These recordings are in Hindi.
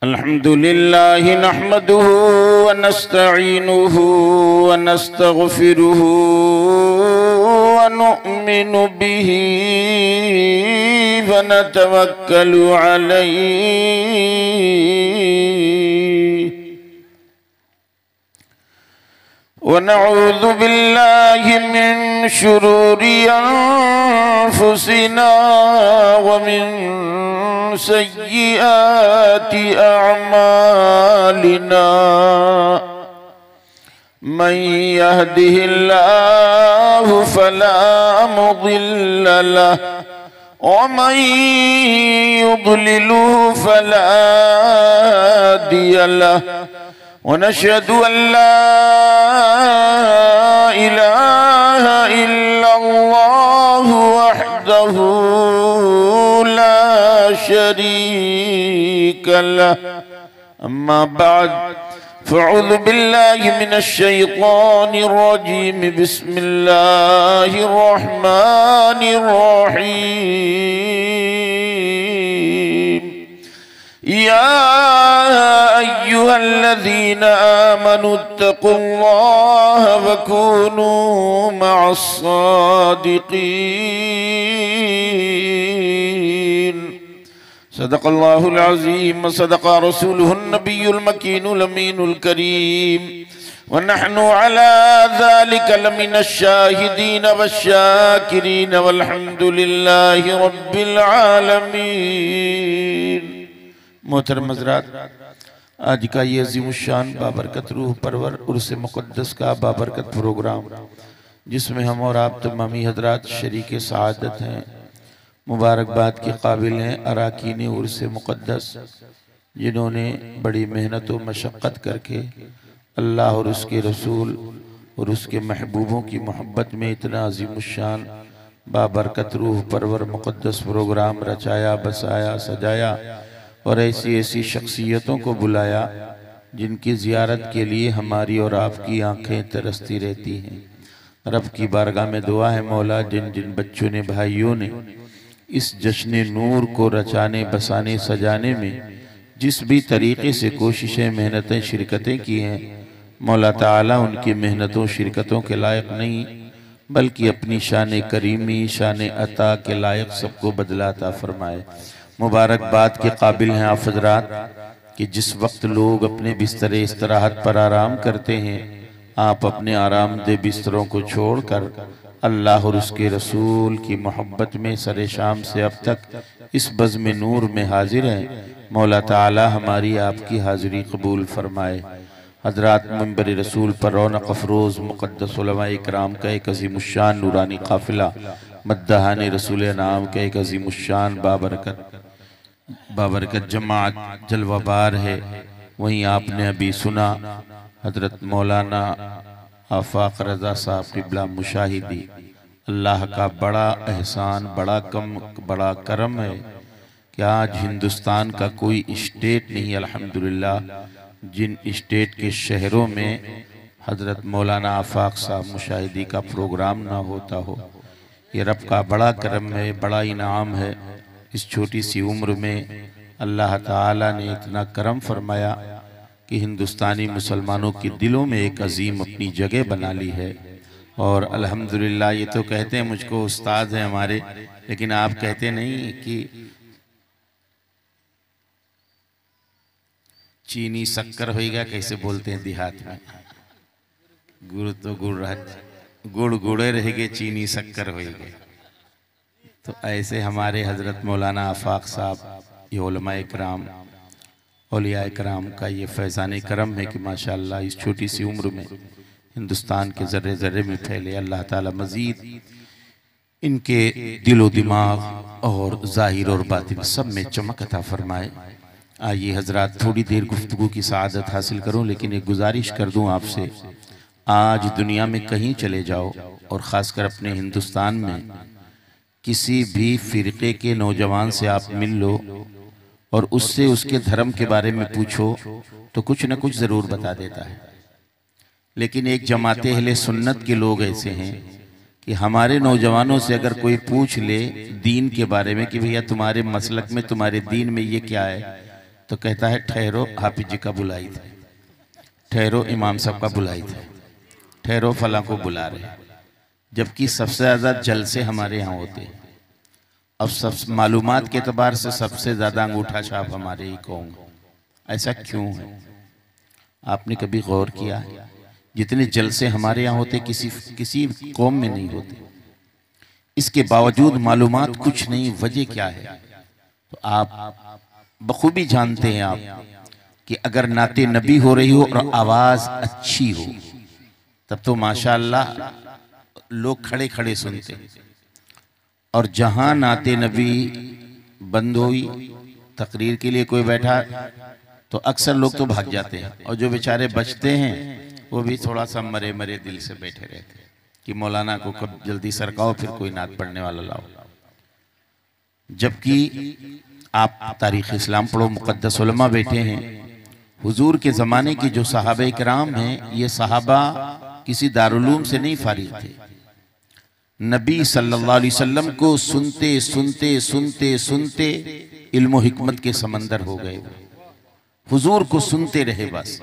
अल्हम्दुलिल्लाह नहमदुहु व नस्तईनुहु व नस्तगफिरुहु व नु'मिनु बिही व नतवक्कलु अलैहि व नऊज़ु बिल्लाहि मिन शुरूरि अनफुसिना व मिन सय्यिआति अअमालिना मन यहदिहिल्लाहु फला मुदिल्ल लहु व मन युद्लिलहु फला हादिय लहु व नशहदु अन ला इलाहा इल्लल्लाहु वहदहु ला शरीक लहु अम्मा बाद फ़अऊज़ु बिल्लाहि मिनश शैतानिर रजीम बिस्मिल्लाहिर रहमानिर रहीम या अय्युहल्लज़ीना आमनुत्तक़ुल्लाह व कूनू मअस्सादिक़ीन सदक़ल्लाहुल अज़ीम व सदक़ रसूलुहुन नबियुल मकीनुल अमीनुल करीम व नहनु अला ज़ालिका लमिनश शाहिदीन वश्शाकिरीन वल्हम्दुलिल्लाहि रब्बिल आलमीन। मोहतरम हज़रात, आज का ये अज़ीमुश्शान बाबरकत रूह परवर उर्स मुक़द्दस का बाबरकत प्रोग्राम, जिसमें हम और आप तमामी हज़रात शरीक सआदत हैं, मुबारकबाद के काबिल हैं अराकीन उर्स मुक़द्दस, जिन्होंने बड़ी मेहनत व मशक्क़त करके अल्लाह और उसके रसूल और उसके महबूबों की मोहब्बत में इतना अज़ीमुश्शान बाबरकत रूह परवर मुक़द्दस प्रोग्राम रचाया, बसाया, सजाया और ऐसी ऐसी शख्सियतों को बुलाया जिनकी ज़ियारत के लिए हमारी और आपकी आँखें तरसती रहती हैं। रब की बारगाह में दुआ है, मौला जिन जिन बच्चों ने, भाइयों ने इस जश्न नूर को रचाने, बसाने, सजाने में जिस भी तरीक़े से कोशिशें, मेहनतें, शिरकतें की हैं, मौला ताला उनकी मेहनतों, शिरकतों के लायक नहीं बल्कि अपनी शान करीमी, शान अता के लायक सबको बदलाता फरमाए। मुबारकबाद के काबिल हैं आप हज़रात कि जिस वक्त लोग अपने बिस्तर इस्तराहत पर आराम करते हैं, आप अपने आरामदेह बिस्तरों को छोड़कर अल्लाह और उसके रसूल की मोहब्बत में सरे शाम से अब तक इस बज़्म नूर में हाजिर हैं। मौला ताला हमारी आपकी हाज़िरी कबूल फरमाए। हज़रात, मिंबर रसूल पर रौनक अफरोज़ मुक़द्दस उलमाए इकराम का एक अज़ीमुश्शान नूरानी काफ़िला, मद्दहान रसूल नाम का एक अज़ीमुश्शान बाबरकत जमात जलवाबार है। वहीं आपने अभी सुना हज़रत मौलाना आफाक रज़ा साहब क़िबला मुशाहिदी। अल्लाह का बड़ा एहसान, बड़ा करम है कि आज हिंदुस्तान का कोई स्टेट नहीं, अल्हम्दुलिल्लाह, जिन स्टेट के शहरों में हज़रत मौलाना आफाक साहब मुशाहिदी का प्रोग्राम ना होता हो। ये रब का बड़ा करम है, बड़ा इनाम है। इस छोटी सी उम्र में अल्लाह ताला ने इतना करम फरमाया कि हिंदुस्तानी मुसलमानों के दिलों में एक अजीम अपनी जगह बना ली है। और अल्हम्दुलिल्लाह, ये तो कहते हैं मुझको उस्ताद हैं हमारे, लेकिन आप कहते नहीं कि चीनी शक्कर होएगा, कैसे बोलते हैं देहात में, गुड़ तो गुड़ गुड़े रहेंगे, चीनी शक्कर होएगे। तो ऐसे हमारे हज़रत मौलाना आफाक साहब, ये उलमाए इकराम, औलियाए इकराम का ये फैज़ान करम है कि माशाअल्लाह इस छोटी सी उम्र में हिंदुस्तान के ज़र्रे ज़र्रे में फैले। अल्लाह ताला मज़ीद इनके दिलो दिमाग और ज़ाहिर और बातिन सब में चमक अता फरमाए। आइए हज़रात, थोड़ी देर गुफ्तगू की सआदत हासिल करूं, लेकिन एक गुजारिश कर दूं आपसे। आज दुनिया में कहीं चले जाओ और ख़ासकर अपने हिंदुस्तान में किसी भी फ़िरक़े के नौजवान से आप मिल लो और उससे उसके धर्म के बारे में पूछो तो कुछ न कुछ ज़रूर बता देता है। लेकिन एक जमात अहले सुन्नत के लोग ऐसे हैं कि हमारे नौजवानों से अगर कोई पूछ ले दीन के बारे में कि भैया तुम्हारे मसलक में, तुम्हारे दीन में ये क्या है, तो कहता है ठहरो हाफिज जी का बुलाई थे, ठहरो इमाम साहब का बुलाई थे, ठहरो फला को बुला रहे। जबकि सबसे ज़्यादा जलसे हमारे यहाँ होते हैं। अब सब मालूमात के एतबार से सबसे ज़्यादा अंगूठा छाप हमारे ही कौम। ऐसा क्यों है? आपने कभी गौर किया है? जितने जलसे हमारे यहाँ होते किसी कौम में नहीं होते। इसके बावजूद मालूमात कुछ नहीं, वजह क्या है? तो आप बखूबी जानते हैं आप कि अगर नाते नबी हो रही हो और आवाज़ अच्छी हो तब तो माशाअल्लाह लोग खड़े खड़े सुनते हैं। और जहां नाते नबी बंद हुई, तकरीर के लिए कोई बैठा तो अक्सर लोग तो भाग जाते हैं, और जो बेचारे बचते हैं वो भी थोड़ा सा मरे मरे दिल से बैठे रहते हैं कि मौलाना को कब जल्दी सरकाओ, फिर कोई नात पढ़ने वाला लाओ। जबकि आप तारीख़ इस्लाम पढ़ो, मुक़द्दस उलमा बैठे हैं। हुजूर के ज़माने की जो सहाबा किराम हैं, ये सहाबा किसी दारुल से नहीं फारिग थे। नबी सल्लल्लाहु अलैहि वसल्लम को सुनते सुनते सुनते सुनते इल्म हिकमत के समंदर हो गए। हुजूर को सुनते रहे बस।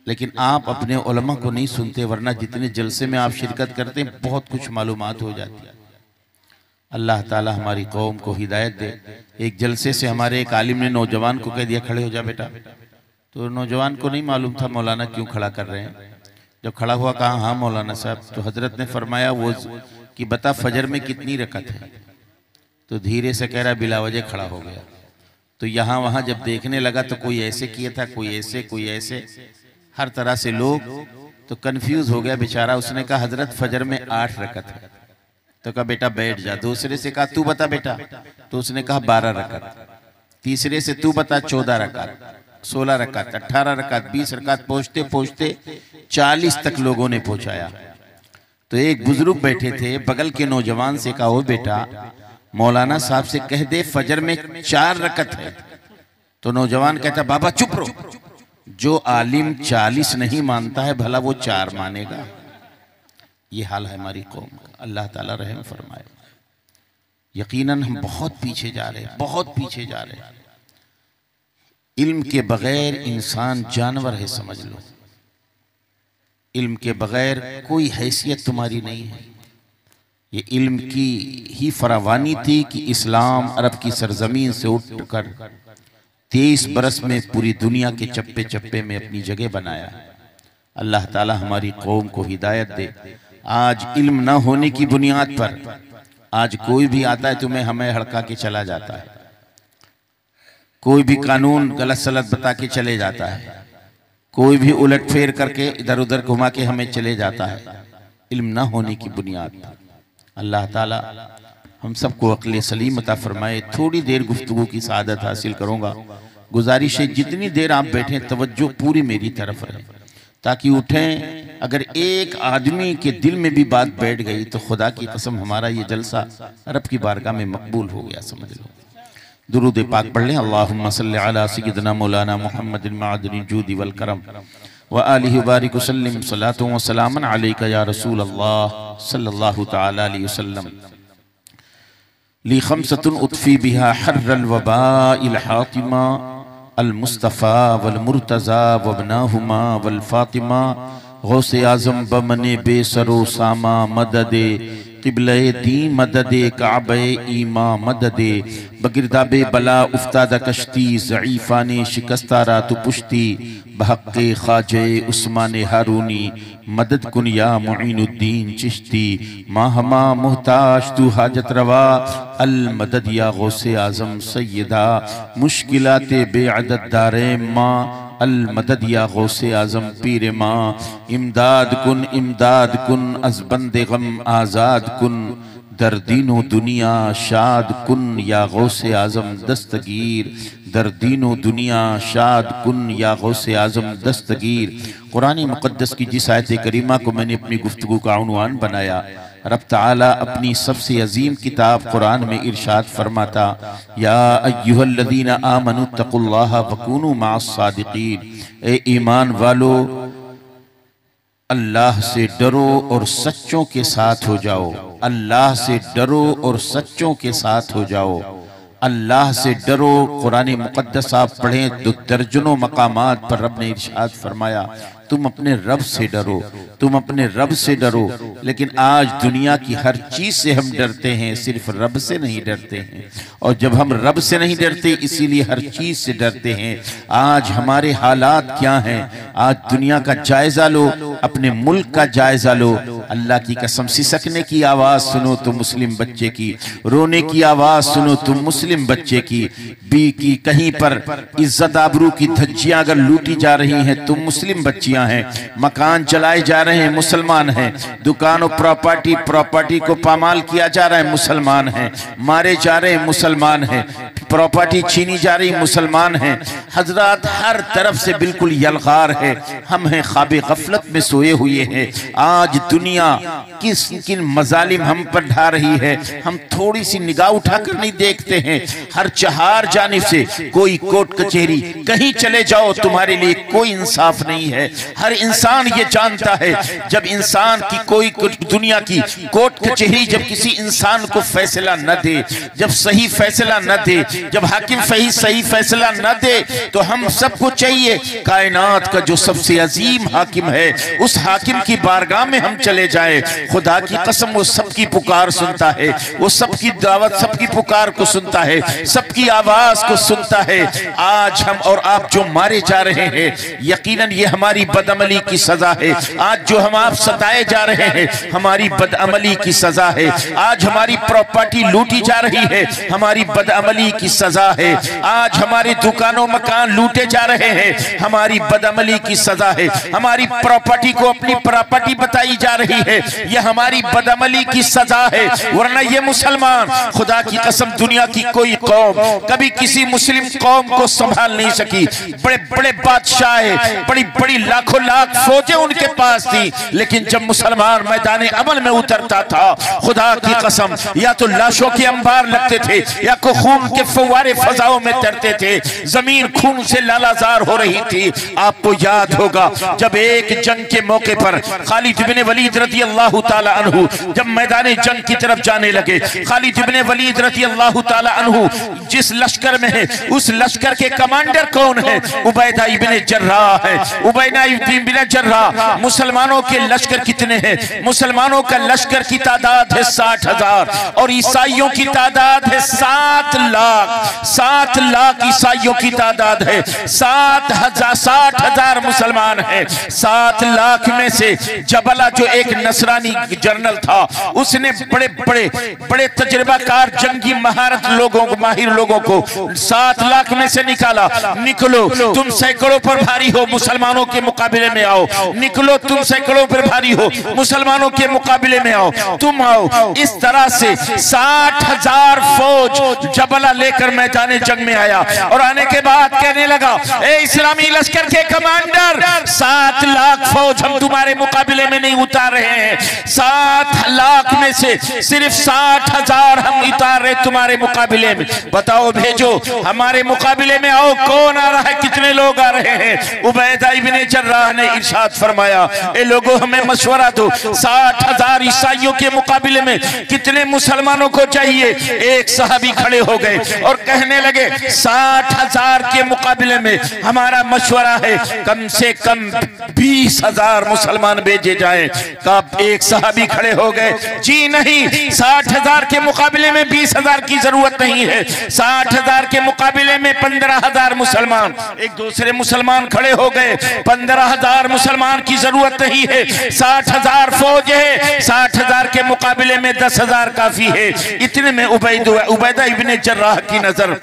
लेकिन आप अपने उलमा को नहीं सुनते, वरना जितने जलसे में आप शिरकत करते हैं बहुत कुछ मालूमात हो जाती है। अल्लाह ताला हमारी कौम को हिदायत दे। एक जलसे से हमारे एक आलिम ने नौजवान को कह दिया खड़े हो जा बेटा। तो नौजवान को नहीं मालूम था मौलाना क्यों खड़ा कर रहे हैं। जब खड़ा हुआ कहा हाँ मौलाना साहब, तो हजरत ने फरमाया वो कि बता फजर में कितनी रकत है। तो धीरे से कह रहा बिला वजह खड़ा हो गया। तो यहाँ वहाँ जब देखने लगा तो कोई ऐसे किया था, कोई ऐसे, कोई ऐसे, हर तरह से लोग, तो कंफ्यूज हो गया बेचारा। उसने कहा हजरत फजर में 8 रकत है। तो कहा बेटा बैठ जा। दूसरे से कहा तू बता बेटा। तो उसने कहा 12 रकत। तीसरे से तू बता 14 रकत, 16 रकत, 18 रकत, 20 रकत, पहुँचते पहुँचते 40 तक लोगों ने पहुँचाया। तो एक बुजुर्ग बैठे थे, बगल के नौजवान से कहा ओ बेटा मौलाना साहब से कह दे फजर में 4 रकत है। तो नौजवान कहता बाबा चुप रहो, जो आलिम 40 नहीं मानता है भला वो 4 मानेगा। ये हाल है हमारी कौम का। अल्लाह ताला रहम फरमाए। यकीनन हम बहुत पीछे जा रहे हैं, बहुत पीछे जा रहे हैं। इल्म के बगैर इंसान जानवर है समझ लो। इल्म के बगैर कोई हैसियत तुम्हारी नहीं है। ये इल्म की ही फरावानी थी कि इस्लाम अरब की सरजमीन से उठकर 23 बरस में पूरी दुनिया के चप्पे चप्पे में अपनी जगह बनाया है। अल्लाह ताला हमारी कौम को हिदायत दे। आज इल्म न होने की बुनियाद पर आज कोई भी आता है तुम्हें हमें हड़का के चला जाता है, कोई भी कानून गलत सलत बता के चले जाता है, कोई भी उलट फेर करके इधर उधर घुमा के हमें चले जाता है, इल्म न होने की बुनियाद पर। अल्लाह ताला हम सबको अक्ल सलीम अता फरमाए। थोड़ी देर गुफ्तगू की सआदत हासिल करूँगा। गुजारिश है जितनी देर आप बैठे तवज्जो पूरी मेरी तरफ रहे, ताकि उठें। अगर एक आदमी के दिल में भी बात बैठ गई तो खुदा की कसम हमारा ये जलसा रब की बारगाह में मकबूल हो गया समझ लो। दुरूद पाक पढ़ लें। अल्लाहुम्मा सल्लि अला सय्यिदिना मौलाना मुहम्मदिन मअदनिल जूदि वल करम व आलिहि बारिक वसल्लिम सलातु व सलामन अलैका या रसूल अल्लाह सल्लल्लाहु तआला अलैहि वसल्लम। ली खमसतुन उतफी बिहा हर्रल वबाइल हातिमा अल मुस्तफ़ा वल मुर्तज़ा वबनाहुमा वल फातिमा गौसे आज़म बमने बेसरो सामा मददे क़िबले दी मददे काबे ईमा मददे बगिरदाबे बला उफ्तादा कश्ती ज़ईफ़ाने शिकस्तारा तु पुश्ती बहक़्क़े ख़ाजे उस्माने हारूनी मदद कुन या मुईनुद्दीन चिश्ती माहमा मुहताज तु हाजत रवा अल मदद या गौसे आज़म सय्यदा मुश्किलाते बेअदद दारे माँ अल मदद या गौसे आज़म पीर माँ इमदाद कुन अज़ बंदे गम आज़ाद कुन दर्दीनो दुनिया शाद कुन या गौसे आज़म दस्तगीर दर्दीनो दुनिया शाद कुन या गौसे आज़म दस्तगीर। कुरान मुक़द्दस की जिस आयत करीमा को मैंने अपनी गुफ्तगू का उन्वान बनाया, रब ताला अपनी सबसे अजीम किताब कुरान में इरशाद फरमाता या अय्युहल्लज़ीना आमनु तक़ुल्लाहा वकूनू मअस-सादिक़ीन। ए ईमान वालो अल्लाह से डरो और सच्चों के साथ हो जाओ। अल्लाह से डरो और सच्चों के साथ हो जाओ। अल्लाह से डरो। कुरान मुक़द्दस आप पढ़ें तो दर्जनों मकामात पर रब ने इरशाद फरमाया तुम अपने रब से डरो, तुम अपने रब से डरो। लेकिन आज दुनिया की हर चीज से हम डरते हैं, सिर्फ रब से नहीं डरते हैं। और जब हम रब से नहीं डरते इसीलिए हर चीज से डरते हैं। आज हमारे हालात क्या हैं? आज दुनिया का जायजा लो, अपने मुल्क का जायजा लो। अल्लाह की कसम सिसकने की आवाज सुनो तो मुस्लिम बच्चे की, रोने की आवाज सुनो तो मुस्लिम बच्चे की, की कहीं पर इज्जत आबरू की धज्जियां अगर लूटी जा रही हैं तो मुस्लिम बच्चियां हैं। मकान चलाए जा रहे हैं, मुसलमान हैं। दुकान और प्रॉपर्टी को पामाल किया जा रहा है, मुसलमान हैं। मारे जा रहे हैं, मुसलमान हैं। प्रॉपर्टी छीनी जा रही, मुसलमान हैं। हजरत हर तरफ से बिल्कुल यलगार है। हम हैं ख्वाबे गफलत में सोए हुए हैं। आज दुनिया किस किन मजालिम हम पर ढा रही है, हम थोड़ी सी निगाह उठाकर नहीं देखते हैं। हर चहार जानिब से कोई कोर्ट कचहरी, कहीं चले जाओ तुम्हारे लिए कोई इंसाफ नहीं है। हर इंसान ये जानता है जब इंसान की कोई दुनिया की कोर्ट कचहरी जब किसी इंसान को फैसला न दे, जब सही फैसला न दे, जब हाकिम सही फैसला न दे, तो हम सबको चाहिए कायनात का जो सबसे अजीम हाकिम है उस हाकिम की बारगाह में हम चले जाए। खुदा की कसम वो सबकी पुकार सुनता है, वो सबकी दावत सबकी पुकार को सुनता है, सबकी आवाज को सुनता है। आज हम और आप जो मारे जा रहे हैं यकीनन ये हमारी बदअमली की सजा है। आज जो हम आप सताए जा रहे हैं हमारी बदअमली की सजा है। आज हमारी प्रॉपर्टी लूटी जा रही है, हमारी बदअमली की सजा है। आज हमारे दुकानों मकान लूटे जा रहे हैं, हमारी बदअमली की सजा है। हमारी प्रॉपर्टी को अपनी प्रॉपर्टी बताई जा रही है, यह हमारी बदअमली की सजा है। वरना ये मुसलमान, खुदा की कसम दुनिया की कोई कौम कभी किसी मुस्लिम कौम को संभाल नहीं सकी। बड़े बड़े बादशाह, बड़ी बड़ी लाखों लाख फौजें उनके पास थी, लेकिन जब मुसलमान मैदान अमल में उतरता था खुदा की कसम या तो लाशों के अंबार लगते थे या को खून के फव्वारे फजाओं में तैरते थे। जमीन खून से लालाजार हो रही थी। आपको याद होगा जब एक जंग के मौके पर खालिद इब्ने वलीद रज़ी अल्लाह ताला अन्हु जब मैदान जंग की तरफ जाने लगे, खालिद इब्ने वलीद रज़ी अल्लाह ताला अन्हु जिस लश्कर में है उस लश्कर के कमांडर कौन है? उबैदा इब्ने जर्राह है। उबैदा इब्ने जर्राह। मुसलमानों के लश्कर कितने हैं? मुसलमानों का लश्कर की तादाद है 60,000 और ईसाइयों की तादाद है 7 लाख। 7 लाख ईसाइयों की तादाद है, 60,000 मुसलमान हैं। 7 लाख में से जबला जो एक नसरानी जनरल था उसने बड़े बड़े बड़े तजर्बाकार जंगी महारत लोगों को, माहिर लोगों को 7 लाख में से निकाला। निकलो तुम सैकड़ों पर भारी हो, मुसलमानों के मुकाबले में आओ। निकलो तुम सैकड़ों पर भारी हो, मुसलमानों के मुकाबले में आओ, तुम आओ। इस तरह से 60,000 फौज जबला लेकर मैदान जंग में आया और आने के बाद कहने लगा, ए इस्लामी लश्कर के कमांडर, 7 लाख फौज हम तुम्हारे मुकाबले में नहीं उतार रहे हैं। 7 लाख में से सिर्फ 60,000 हम उतार रहे तुम्हारे मुकाबले में। बताओ भेजो, हमारे मुकाबले में आओ। कौन आ रहा है? कितने लोग आ रहे हैं? उबैदा इब्ने जर्राह ने इरशाद फरमाया, ए लोगों हमें मशवरा दो, 60,000 ईसाइयों के मुकाबले में कितने मुसलमानों को चाहिए? एक सहाबी खड़े हो गए और कहने लगे 60,000 के मुकाबले में हमारा मशवरा है कम से कम 20,000 मुसलमान भेजे जाएं। कब एक सहाबी खड़े हो गए, जी नहीं, 60,000 के मुकाबले में 20,000 की जरूरत नहीं है। 60,000 के मुकाबले में 15,000 मुसलमान। एक दूसरे मुसलमान खड़े हो गए, 15,000 मुसलमान की जरूरत नहीं है, 60,000 फौज है। 60,000 के मुकाबले में 10,000 काफी है। इतने में उबैदा इब्ने जर्राह की नजर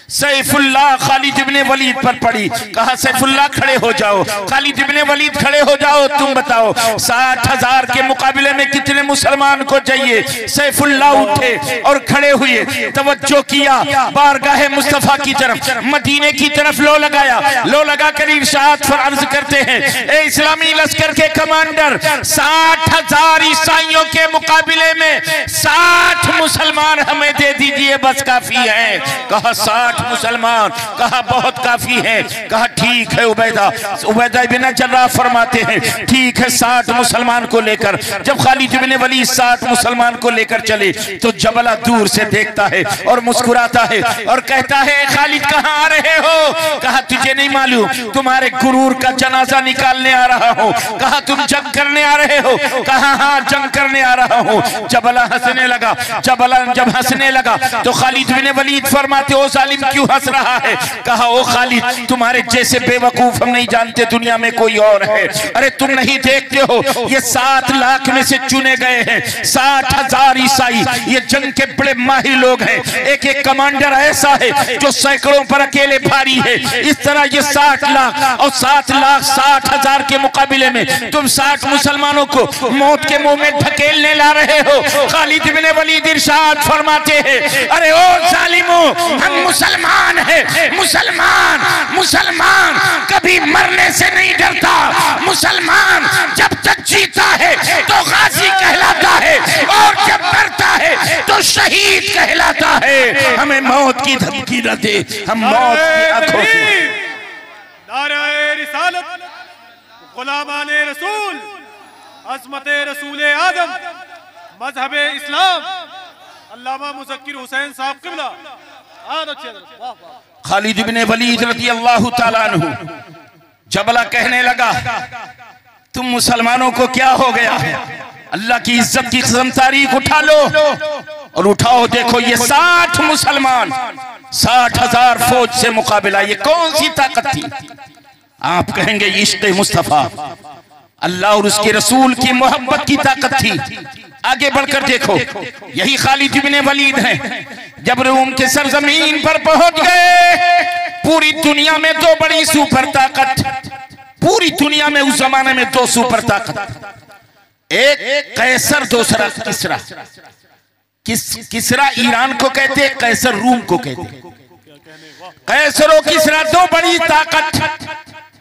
सैफुल्लाह खालिद इब्ने वलीद पर पड़ी। कहा सैफुल्लाह खड़े हो जाओ, खालिद इब्ने वलीद खड़े हो जाओ, तुम बताओ 60,000 के मुकाबले में कितने मुसलमान को चाहिए? सैफुल्लाह उठे और खड़े हुए, तवज्जो किया बारगाह मुस्तफा की तरफ, मदीने की तरफ लो लगाया। लो लगाकर इरशाद पर अर्ज करते हैं, ए इस्लामी लश्कर के कमांडर, 60,000 ईसाइयों के मुकाबले में 60 मुसलमान हमें दे दीजिए, बस काफी है। कहा 60 60 मुसलमान। कहा बहुत काफी है। कहा ठीक है उबैदा बिन जर्राह फरमाते हैं ठीक है 60 मुसलमान को लेकर जब खालिद बिन वलीद 60 मुसलमान को लेकर चले तो जबला दूर से देखता है और मुस्कुराता है और कहता है खालिद कहाँ आ रहे हो? कहा तुझे नहीं मालूम, तुम्हारे गुरूर का जनाजा निकालने आ रहा हूँ। कहा तुम जंग करने आ रहे हो? कहा हाँ जंग करने आ रहा हूँ। जबला हंसने लगा। जबला जब हंसने लगा तो खालिद बिन वलीद फरमाते ओ जालिम क्यों हंस रहा है? कहा ओ खालिद तुम्हारे जैसे बेवकूफ हम नहीं जानते दुनिया में कोई और है। अरे तुम नहीं देखते हो ये 7 लाख में से चुने गए हैं 60,000 ईसाई। ये जंग के बड़े माहिर लोग हैं। एक एक कमांडर ऐसा है जो सैकड़ों पर अकेले भारी है। इस तरह ये 60 लाख और 7 लाख 60,000 के मुकाबले में तुम 60 मुसलमानों को मौत के मुंह में ढकेलने ला रहे हो। खालिद बिन वलीद इरशाद फरमाते हैं अरे ओ जालिमो हम मुसलमान हैं। मुसलमान कभी मरने से नहीं डरता। मुसलमान जब तक जीता है तो गाजी कहलाता है और जब मरता है तो शहीद कहलाता है। हमें मौत की धमकी न दे, हम मौत की आंखों से। नारे रिसालत, गुलामाने रसूल, अज़मते रसूले आदम, मजहबे इस्लाम, अल्लामा मुज़क्किर हुसैन साहब क़िबला। खालिद बिन वलीद रज़ी अल्लाह ताला अन्हु जबला कहने लगा तुम मुसलमानों को क्या हो गया? अल्लाह की इज्जत की कसम तारीख उठा लो और उठाओ देखो ये 60 मुसलमान 60,000 फौज से मुकाबला, ये कौन सी ताकत थी? आप कहेंगे इश्क़ मुस्तफा, अल्लाह और उसके रसूल की मोहब्बत की ताकत थी। आगे बढ़कर देखो यही खालिद बिन वलीद हैं जब रूम के सरजमीन पर पहुंच गए। पूरी दुनिया में 2 बड़ी सुपर ताकत, पूरी दुनिया में उस जमाने में 2 सुपर ताकत, एक कैसर दूसरा किसरा। किसरा ईरान को कहते, कैसर रूम को कहते। कैसर और किसरा 2 बड़ी ताकत,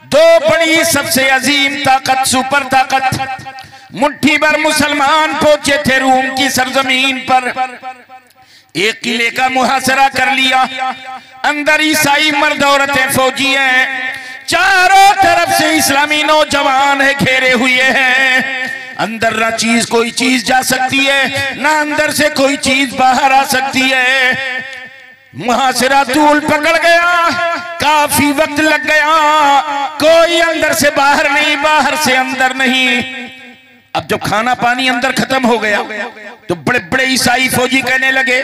2 बड़ी सबसे अजीम ताकत, सुपर ताकत। मुट्ठी भर मुसलमान पहुंचे थे रूम की सरजमीन पर। एक किले का मुहासरा कर लिया। अंदर ईसाई मर्द औरतें फौजी हैं। चारों तरफ से इस्लामी नौजवान है घेरे हुए हैं। अंदर ना कोई चीज जा सकती है, ना अंदर से कोई चीज बाहर आ सकती है। मुहासरा तूल पकड़ गया, काफी वक्त लग गया। कोई अंदर से बाहर नहीं, बाहर से अंदर नहीं। अब जब खाना पानी अंदर खत्म हो गया तो बड़े बड़े ईसाई फौजी कहने लगे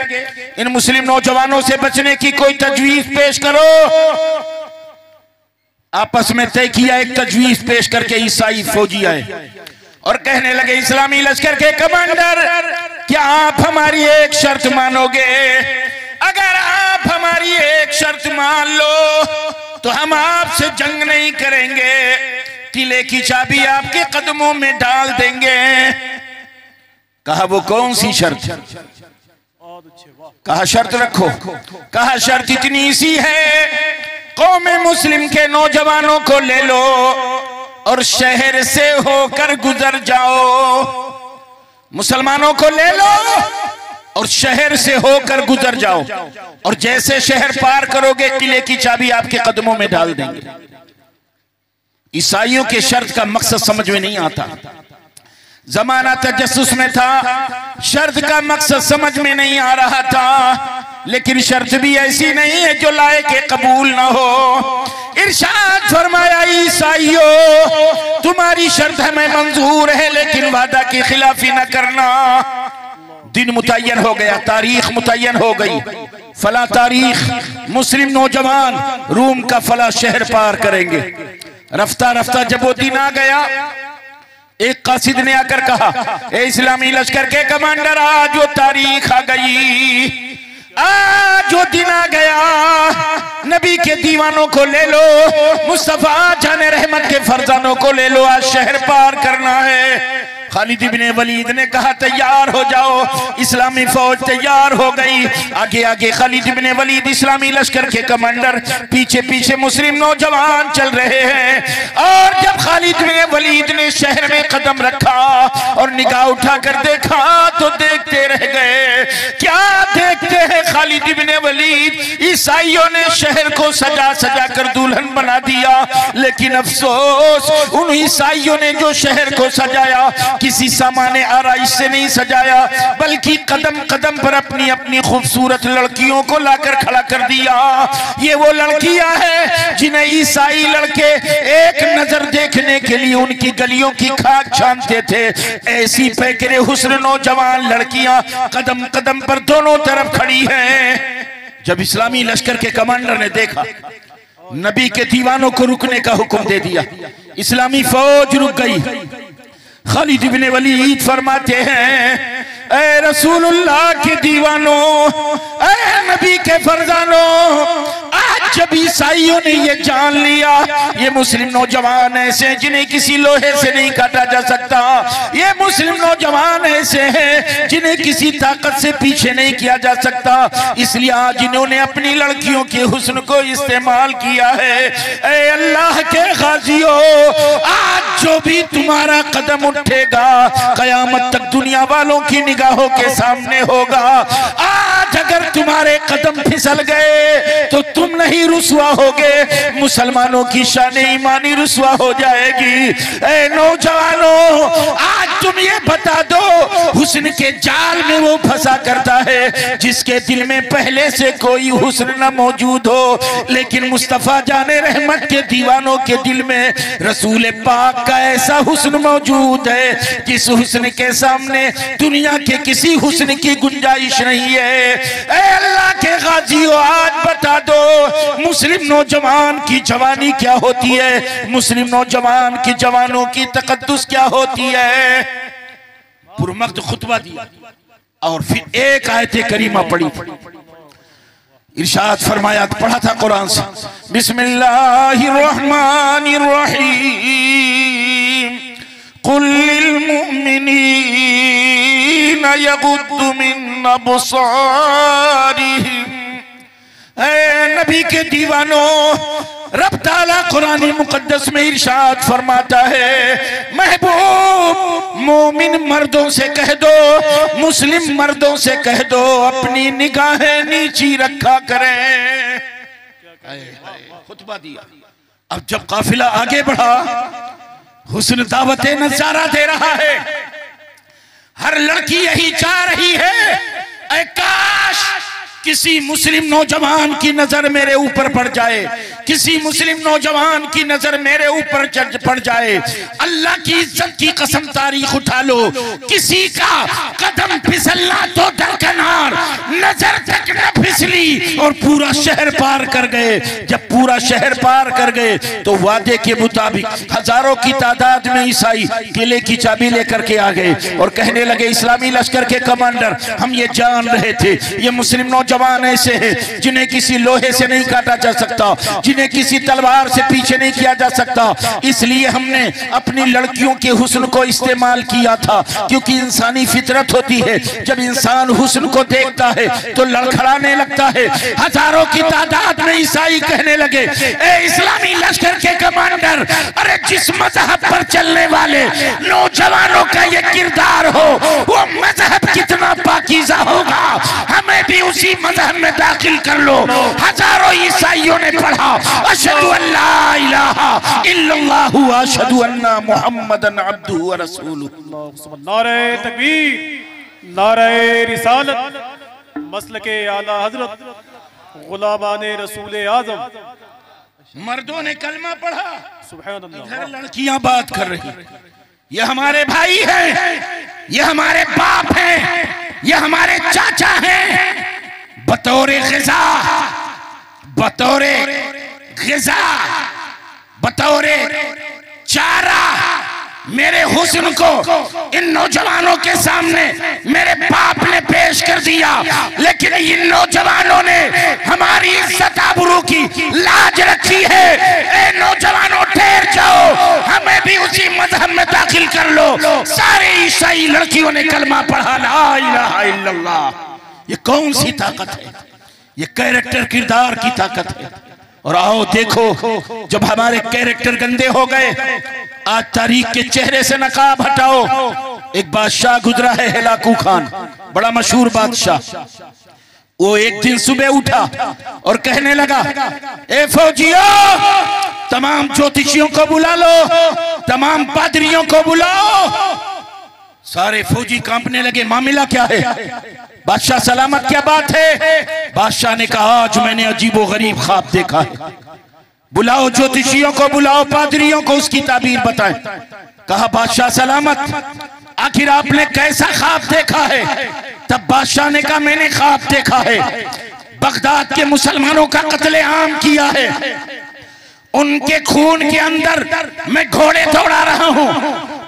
इन मुस्लिम नौजवानों से बचने की कोई तजवीज पेश करो। आपस में तय किया, एक तजवीज पेश करके ईसाई फौजी आए और कहने लगे इस्लामी लश्कर के कमांडर क्या आप हमारी एक शर्त मानोगे? अगर आप हमारी एक शर्त मान लो तो हम आपसे जंग नहीं करेंगे, किले की चाबी आपके कदमों में डाल देंगे। कहा वो कौन सी शर्त? कहा शर्त रखो। कहा शर्त इतनी सी है कौम मुस्लिम के नौजवानों को ले लो और शहर से होकर गुजर जाओ। मुसलमानों को ले लो और शहर से होकर गुजर जाओ और जैसे शहर पार करोगे किले की चाबी आपके कदमों में डाल देंगे। ईसाइयों के शर्त का मकसद समझ में नहीं आता। जमाना तजस्सुस में था, शर्त का मकसद समझ में नहीं आ रहा था। लेकिन शर्त भी ऐसी नहीं है जो लाए के कबूल ना हो। इरशाद फरमाया ईसाइयों तुम्हारी शर्त हमें मंजूर है लेकिन वादा की खिलाफी न करना। दिन मुतय्यन हो गया, तारीख मुतय्यन हो गई। फला तारीख मुस्लिम नौजवान रूम का फला शहर पार करेंगे। रफ्ता रफ्ता जब वो दिन आ गया एक कासिद ने आकर कहा ए इस्लामी लश्कर के कमांडर आज वो तारीख आ गई, आज वो दिन आ गया। नबी के दीवानों को ले लो, मुस्तफा जाने रहमत के फरजानों को ले लो, आज शहर पार करना है। खालिद इब्ने वलीद ने कहा तैयार हो जाओ। इस्लामी फौज तैयार हो गई। आगे आगे खालिद इब्ने वलीद इस्लामी लश्कर के कमांडर, पीछे पीछे मुस्लिम नौजवान चल रहे हैं। और जब खालिद इब्ने वलीद ने शहर में कदम रखा और निगाह उठाकर देखा तो देखते रह गए। क्या देखते हैं खालिद इब्ने वलीद, ईसाइयों ने शहर को सजा सजा कर दुल्हन बना दिया, लेकिन अफसोस उन ईसाइयों ने जो शहर को सजाया किसी सामान्य आराइश से नहीं सजाया, बल्कि कदम कदम पर अपनी अपनी खूबसूरत लड़कियों को लाकर खड़ा कर दिया। ये वो लड़कियां हैं जिन्हें ईसाई लड़के एक नजर देखने के लिए उनकी गलियों की खाक छानते थे। ऐसी पैकरे हुस्न नौजवान लड़कियां कदम कदम पर दोनों तरफ खड़ी हैं। जब इस्लामी लश्कर के कमांडर ने देखा, नबी के दीवानों को रुकने का हुक्म दे दिया, इस्लामी फौज रुक गई। खालिद इब्ने वलीद फरमाते हैं, ऐ रसूलुल्लाह के दीवानों, ऐ नबी के फरजानों, आज जब ईसाइयों ने ये जान लिया ये मुस्लिम नौजवान ऐसे जिन्हें किसी लोहे से नहीं काटा जा सकता, ये मुस्लिम नौजवान ऐसे हैं जिन्हें किसी ताकत से पीछे नहीं किया जा सकता, इसलिए आज इन्होंने अपनी लड़कियों के हुस्न को इस्तेमाल किया है। ऐ अल्लाह के गाजियों, आज जो भी तुम्हारा कदम उठेगा कयामत तक दुनिया वालों की निगाहों के सामने होगा। आज अगर तुम्हारे कदम फिसल गए तो तुम नहीं रुसवा होगे, मुसलमानों की शान ईमानी रुसवा हो जाएगी। ऐ नौजवानों, आज तुम ये बता दो, हुस्न के जाल में वो फंसा करता है जिसके दिल में पहले से कोई हुस्न न मौजूद हो, लेकिन मुस्तफा जाने रहमत के दीवानों के दिल में रसूल पाक का ऐसा हुस्न मौजूद है जिस हुस्न के सामने दुनिया के किसी हुस्न की गुंजाइश नहीं है। ऐ अल्लाह के गाजियों, आज बता दो मुस्लिम नौजवान की जवानी क्या होती है, मुस्लिम नौजवान की जवानों की तकद्दुस क्या होती है। पुरमख्त खुतबा दिया और फिर एक आयत करीमा पढ़ी, इरशाद फरमाया, पढ़ा था कुरान से, बिस्मिल्लाहिर रहमानिर रहीम, कुल लिल मुमिनीना यगुद्दु मिन अबसारिहिम। ऐ नबी के दीवानों, रब ताला कुरान मुकद्दस में इरशाद फरमाता है, महबूब मोमिन मर्दों से कह दो, मुस्लिम मर्दों से कह दो, अपनी निगाहें नीची रखा करें। खुतबा दिया। अब जब काफिला आगे बढ़ा, हुस्न दावते नजारा दे रहा है, हर लड़की यही चाह रही है, ऐ काश किसी मुस्लिम नौजवान की नजर मेरे ऊपर पड़ जाए, किसी मुस्लिम नौजवान की नजर मेरे ऊपर पड़ जाए। अल्लाह की इज्जत की कसम, तारीख उठा लो, किसी का कदम फिसलना तो दरकनार, नजर तक न फिसली और पूरा शहर पार कर गए। जब पूरा शहर पार कर गए तो वादे के मुताबिक हजारों की तादाद में ईसाई किले की चाबी लेकर के आ गए और कहने लगे, इस्लामी लश्कर के कमांडर, हम ये जान रहे थे ये मुस्लिम नौजवान ऐसे हैं जिन्हें किसी लोहे से नहीं काटा जा सकता, जिन्हें किसी तलवार से पीछे नहीं किया जा सकता, इसलिए हमने अपनी लड़कियों के हुस्न को इस्तेमाल किया था, क्योंकि इंसानी फितरत होती है, जब इंसान हुस्न को देखता है तो लड़खड़ाने लगता है। हजारों की तादाद में ईसाई कहने लगे, ए इस्लामी लश्कर के कमांडर, अरे जिस मजहब पर चलने वाले नौजवानों का ये किरदार हो वो मजहब कितना पाकीज़ा होगा, हमें भी उसी मजहब में दाखिल कर लो। हजारों ईसाइयों ने पढ़ा, अशहदु अल्ला इलाहा इल्लल्लाह व अशहदु अन्ना मुहम्मदन अब्दुहु व रसूलुहु। नारे तकबीर, नारे रिसालत, मसलके आला हजरत गुलामाने रसूल आजम। मर्दों ने कलमा पढ़ा, सुभान अल्लाह, इधर लड़कियां बात कर रही, ये हमारे भाई हैं, ये हमारे बाप हैं, ये हमारे चाचा हैं, बतौरे ग़िज़ा, बतौरे ग़िज़ा, बतौरे चारा मेरे हुस्न को इन नौजवानों के सामने मेरे बाप ने पेश कर दिया, लेकिन इन नौजवानों ने हमारी इज्जत आबरू की लाज रखी है। ए नौजवानों, ठहर जाओ, हमें भी उसी मजहब में दाखिल कर लो। सारे ईसाई लड़कियों ने कलमा पढ़ा, ला इलाहा इल्लल्लाह। ये कौन सी ताकत है? ये कैरेक्टर, किरदार की ताकत है। और आओ देखो, जब हमारे कैरेक्टर गंदे हो गए, आज तारीख के चेहरे से नकाब हटाओ। एक बादशाह गुजरा है, हिलाकू खान, बड़ा मशहूर बादशाह। वो एक दिन सुबह उठा और कहने लगा, ए फौजियों, तमाम ज्योतिषियों को बुला लो, तमाम पादरियों को बुलाओ। सारे फौजी कांपने लगे, मामला क्या है? बादशाह सलामत, क्या बात है? बादशाह ने कहा, आज मैंने अजीबो गरीब ख्वाब देखा है, बुलाओ ज्योतिषियों को, बुलाओ पादरियों को, उसकी ताबीर बताएं। कहा, बादशाह सलामत, आखिर आपने कैसा ख्वाब देखा है? तब बादशाह ने कहा, मैंने ख्वाब देखा है, बगदाद के मुसलमानों का कत्लेआम किया है, उनके खून के अंदर मैं घोड़े दौड़ा रहा हूं,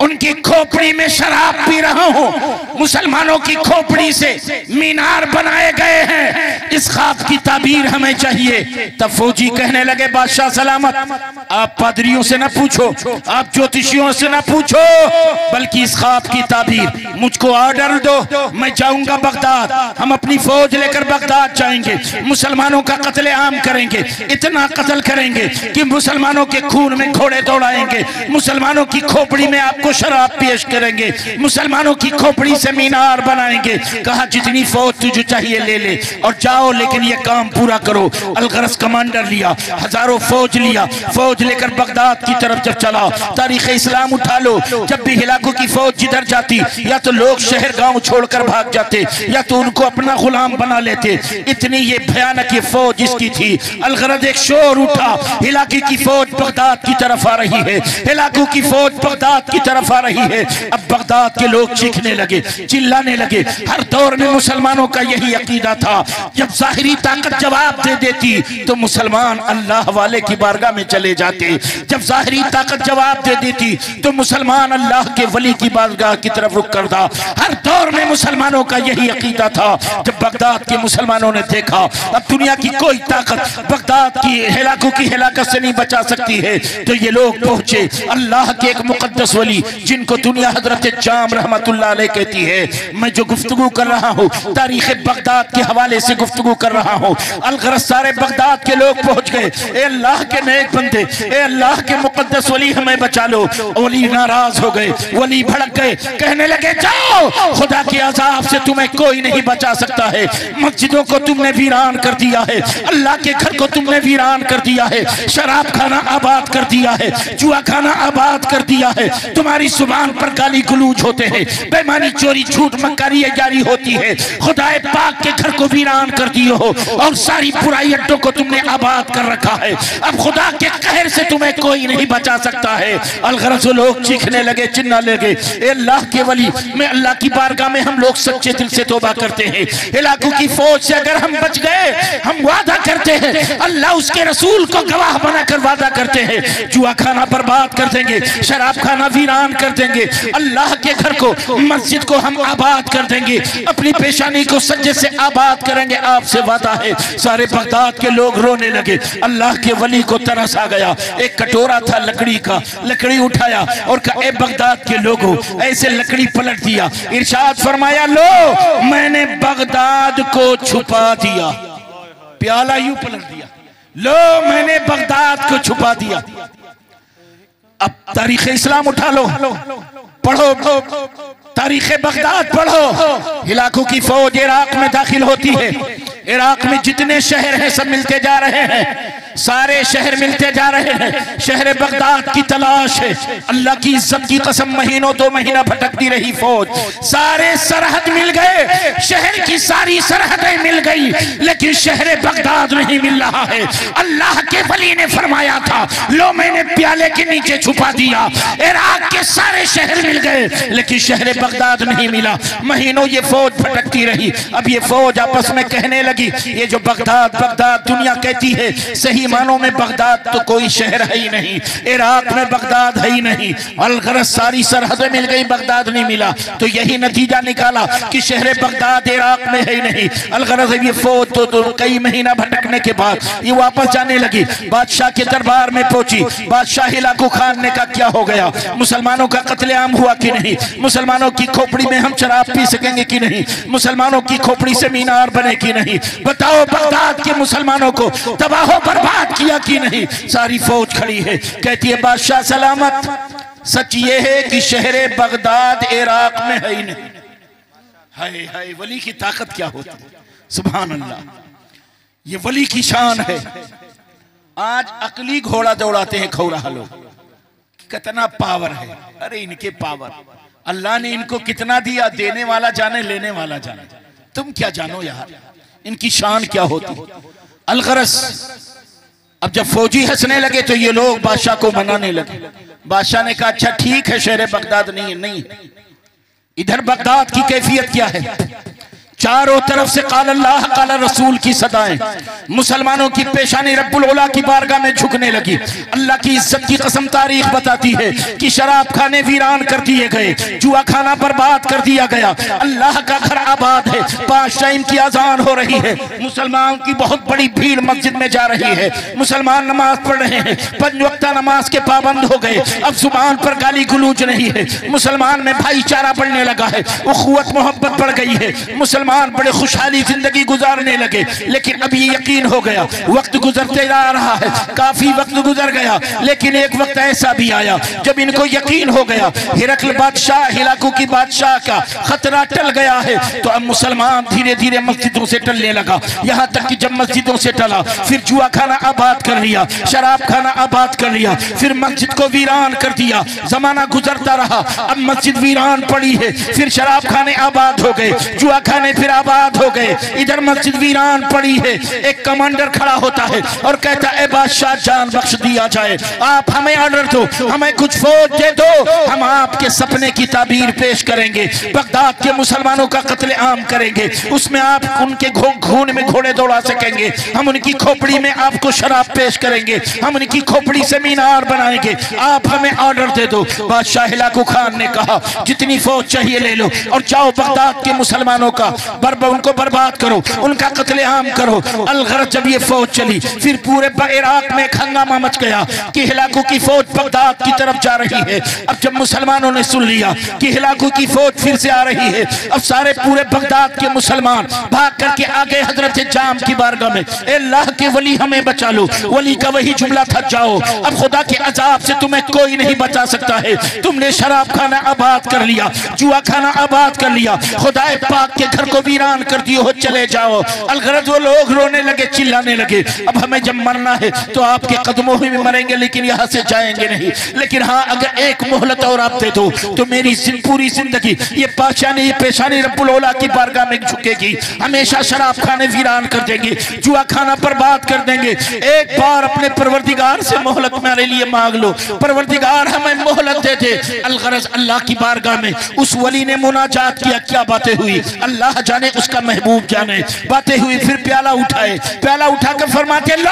उनकी खोपड़ी में शराब पी रहा हूं, मुसलमानों की खोपड़ी से मीनार बनाए गए हैं, इस ख्वाब की ताबीर हमें चाहिए। तब फौजी कहने लगे, बादशाह सलामत, आप पादरियों से ना पूछो, आप ज्योतिषियों से ना पूछो, बल्कि इस ख्वाब की ताबीर मुझको ऑर्डर दो, मैं जाऊंगा बगदाद, हम अपनी फौज लेकर बगदाद जाएंगे, मुसलमानों का कत्लेआम करेंगे, इतना कत्ल करेंगे कि मुसलमानों के खून में घोड़े दौड़ाएंगे, मुसलमानों की खोपड़ी में आपको शराब पेश करेंगे, मुसलमानों की खोपड़ी से मीनार बनाएंगे। कहा, जितनी फौज तुझे चाहिए ले ले और जाओ, लेकिन ये काम पूरा करो। अलगरस कमांडर लिया, हजारों फौज लिया, फौज लेकर बगदाद की तरफ जब चला, तारीख इस्लाम उठा लो, जब भी हिलाकू की फौज जिधर जाती, या तो लोग शहर गांव छोड़कर भाग जाते, या तो उनको अपना गुलाम बना लेते। इतनी ये भयानक ये फौज इसकी थी। अलगरज एक शोर उठा, हिलाकी की फौज बगदाद की तरफ आ रही है, हिलाकू की फौज बगदाद की तरफ आ रही है। अब बगदाद के लोग चीखने लगे, चिल्लाने लगे। हर दौर में मुसलमानों का यही अकीदा था, जब जाहिरी ताकत जवाब दे देती तो मुसलमान अल्लाह वाले की बारगाह में चले जाते, जब जाहिरी ताकत जवाब दे देती तो मुसलमान अल्लाह के वली की बारगाह की तरफ रुख करता। हर दौर में मुसलमानों का यही अकीदा था। जब बगदाद के मुसलमानों ने देखा अब दुनिया की कोई ताकत बगदाद की हिलाकू की हिलाकत से नहीं बचा सकती है, तो ये लोग पहुंचे अल्लाह के एक मुकद्दस वली, जिनको दुनिया हजरत जाम रहमतुल्लाह अलैह कहती है। मैं जो गुफ्तगू कर रहा हूँ तारीख बगदाद के हवाले से गुफ्तगू कर रहा हूँ। अलगरज सारे बगदाद के लोग पहुंच गए, ए अल्लाह के नेक बंदे, ए अल्लाह के मुकद्दस वली, हमें बचा लो। वली नाराज हो गए, वली भड़क गए, कहने लगे, जाओ, खुदा के अजाब से तुम्हें कोई नहीं बचा सकता है। मस्जिदों को तुमने वीरान कर दिया है, अल्लाह के घर को तुमने वीरान कर दिया है, शराब खाना आबाद कर दिया है, जुआ खाना आबाद कर दिया है, तुम्हारी जुबान पर गाली गलूज होते हैं, बेईमानी चोरी झूठ मक्कारी जारी होती है, खुदाए पाक के घर को वीरान कर दिए हो और सारी बुराई अड्डों को तुमने आबाद कर रखा है। अब खुदा के कहर से तुम्हें कोई नहीं बचा सकता है। अलगरज लोग चीखने लगे, चिल्लाने लगे, ए अल्लाह के वली, मैं अल्लाह की बारगाह में हम लोग सच्चे दिल से तौबा करते हैं, इलाकों की फौज से अगर हम बच गए, हम वादा करते हैं, अल्लाह उसके रसूल को गवाह बनाकर वादा करते हैं, जुआ खाना बर्बाद कर देंगे, शराब खाना वीरान कर देंगे, अल्लाह के घर को, मस्जिद को हम आबाद कर देंगे, अपनी पेशानी को सज्जे से आबाद करेंगे, आपसे वादा है। सारे बगदाद के लोग रोने लगे। अल्लाह के वली को तरस आ गया, एक कटोरा था लकड़ी का, लकड़ी उठाया और कहा, ए बगदाद के लोगों, ऐसे लकड़ी पलट दिया, इरशाद फरमाया, लो मैंने बगदाद को छुपा दिया। प्याला यूं पलट दिया, लो मैंने बगदाद को छुपा दिया। अब तारीख इस्लाम उठा लो, पढ़ो, तारीख बगदाद पढ़ो। हिलाकू की फौज इराक में दाखिल होती है, इराक में जितने शहर हैं सब मिलते जा रहे हैं, सारे शहर मिलते जा रहे हैं, शहर बगदाद की तलाश है। अल्लाह की इज्जत की कसम, महीनों 2 महीना भटकती रही फौज, सारे सरहद मिल गए, शहर की सारी सरहदें मिल गई, लेकिन शहर बगदाद नहीं मिल रहा है। अल्लाह के वली ने फरमाया था, लो मैंने प्याले के नीचे छुपा दिया। इराक के सारे शहर मिल गए, लेकिन शहर बगदाद नहीं मिला। महीनों ये फौज भटकती रही। अब ये फौज आपस में कहने लगी, ये जो बगदाद बगदाद दुनिया कहती है, सही मानों में बगदाद तो कोई शहर है ही नहीं, इराक में बगदाद है ही नहीं। अलगरज सारी सरहदें मिल गई, बगदाद नहीं मिला, तो यही नतीजा निकाला कि शहर बगदाद इराक में है ही नहीं। अलगरज ये फौज तो कई महीना भटकने के बाद ये वापस जाने लगी, बादशाह के दरबार में पहुंची। बादशाह हिलाकू खान ने कहा, क्या हो गया, मुसलमानों का कत्लेआम हुआ कि नहीं, मुसलमानों की खोपड़ी में हम शराब पी सकेंगे कि नहीं, मुसलमानों की खोपड़ी से मीनार बने कि नहीं, बताओ, बगदाद के मुसलमानों को तबाह बर्बाद किया कि नहीं। सारी फौज खड़ी है, कहती है, बादशाह सलामत, सच ये है कि शहर बगदाद इराक में है ही नहीं। हाय हाय, वली की ताकत क्या होती है। सुभान अल्लाह, ये वली की शान है। आज अकली घोड़ा दौड़ाते हैं खौराहा लोग, कितना पावर है। अरे इनके पावर, अल्लाह ने इनको कितना दिया, देने वाला जाने लेने वाला जाने, तुम क्या जानो यार इनकी शान क्या होती। अलगरस अब जब फौजी हंसने लगे तो ये लोग बादशाह को मनाने लगे। बादशाह ने कहा अच्छा ठीक है, शहर बगदाद नहीं, इधर बगदाद की कैफियत क्या है। चारों तरफ से काल अल्लाह काल रसूल की सदाएं, मुसलमानों की पेशानी रब्बुल उला की बारगाह में झुकने लगी। अल्लाह की इज्जत की कसम तारीख बताती है कि शराब खाने वीरान कर दिए गए, जुआ खाना बर्बाद कर दिया गया। अल्लाह का घर आबाद है, 5 टाइम की अजान हो रही है, मुसलमान की बहुत बड़ी भीड़ मस्जिद में जा रही है, मुसलमान नमाज पढ़ रहे हैं, 5 वक्त नमाज के पाबंद हो गए। अब जुबान पर गाली गुलूज नहीं है, मुसलमान में भाईचारा बढ़ने लगा है, उखुवत मोहब्बत बढ़ गई है, मुसलमान बड़े खुशहाली जिंदगी गुजारने लगे। लेकिन अब ये यकीन हो गया, वक्त गुजरते जा रहा है, काफी वक्त गुजर गया, लेकिन एक वक्त ऐसा भी आया जब इनको यकीन हो गया हिरकल बादशाह, हिलाकू की बादशाह का खतरा टल गया है। तो अब मुसलमान धीरे धीरे मस्जिदों से टलने लगा, यहाँ तक कि जब मस्जिदों से टला फिर जुआ खाना आबाद कर लिया, शराब खाना आबाद कर लिया, फिर मस्जिद को वीरान कर दिया। जमाना गुजरता रहा, अब मस्जिद वीरान पड़ी है, फिर शराब खाने आबाद हो गए, जुआ खाने फिर आबाद हो गए, इधर मस्जिद वीरान पड़ी है। एक कमांडर खड़ा होता है और कहता है बादशाह जान बख्श दिया जाए, आप हमें ऑर्डर दो, हमें कुछ फौज दे दो, हम आपके सपने की ताबीर पेश करेंगे, बगदाद के मुसलमानों का कत्ले आम करेंगे, उसमें आप उनके खून में घोड़े दौड़ा सकेंगे, हम उनकी खोपड़ी में आपको शराब पेश करेंगे, हम उनकी खोपड़ी से मीनार बनाएंगे, आप हमें ऑर्डर दे दो। बादशाह हिलाकू खान ने कहा जितनी फौज चाहिए ले लो और जाओ बगदाद के मुसलमानों का उनको बर्बाद करो, उनका कत्लेआम करो। अलगरज जब ये फौज चली फिर पूरे इराक में हंगामा मच गया कि हिलाकू की फौज बगदाद की तरफ जा रही है। अब जब मुसलमानों ने सुन लिया कि हिलाकू की फौज फिर से आ रही है, अब सारे पूरे बगदाद के मुसलमान भाग करके आगे हजरत जाम की बारगाह में, अल्लाह के वली हमें बचा लो। वली का वही जुमला था, जाओ अब खुदा के अजाब से तुम्हें कोई नहीं बचा सकता है। तुमने शराब खाना आबाद कर लिया, जुआ खाना आबाद कर लिया, खुदा पाक के घर को वीरान कर दियो हो, चले जाओ। अलगरज वो लोग रोने लगे, चिल्लाने लगे, अब हमें जब मरना है तो आपके कदमों में मरेंगे, लेकिन यहाँ से जाएंगे नहीं। लेकिन हाँ अगर एक मोहलत और आप दे दो तो मेरी पूरी जिंदगी ये पेशानी रब्बुल औला की बारगाह में झुकेगी, हमेशा शराब खाने वीरान कर देंगे, जुआ खाना बर्बाद कर देंगे। एक बार अपने परवरदिगार से मोहलत मेरे लिए मांग लो, परवरदिगार हमें मोहलत दे दे। अलगरज अल्लाह की बारगाह में उस वली ने मुनाजात किया, क्या बातें हुई अल्लाह जाने, उसका महबूब जाने। बातें हुई, फिर प्याला उठाए, प्याला उठाकर फरमाते लो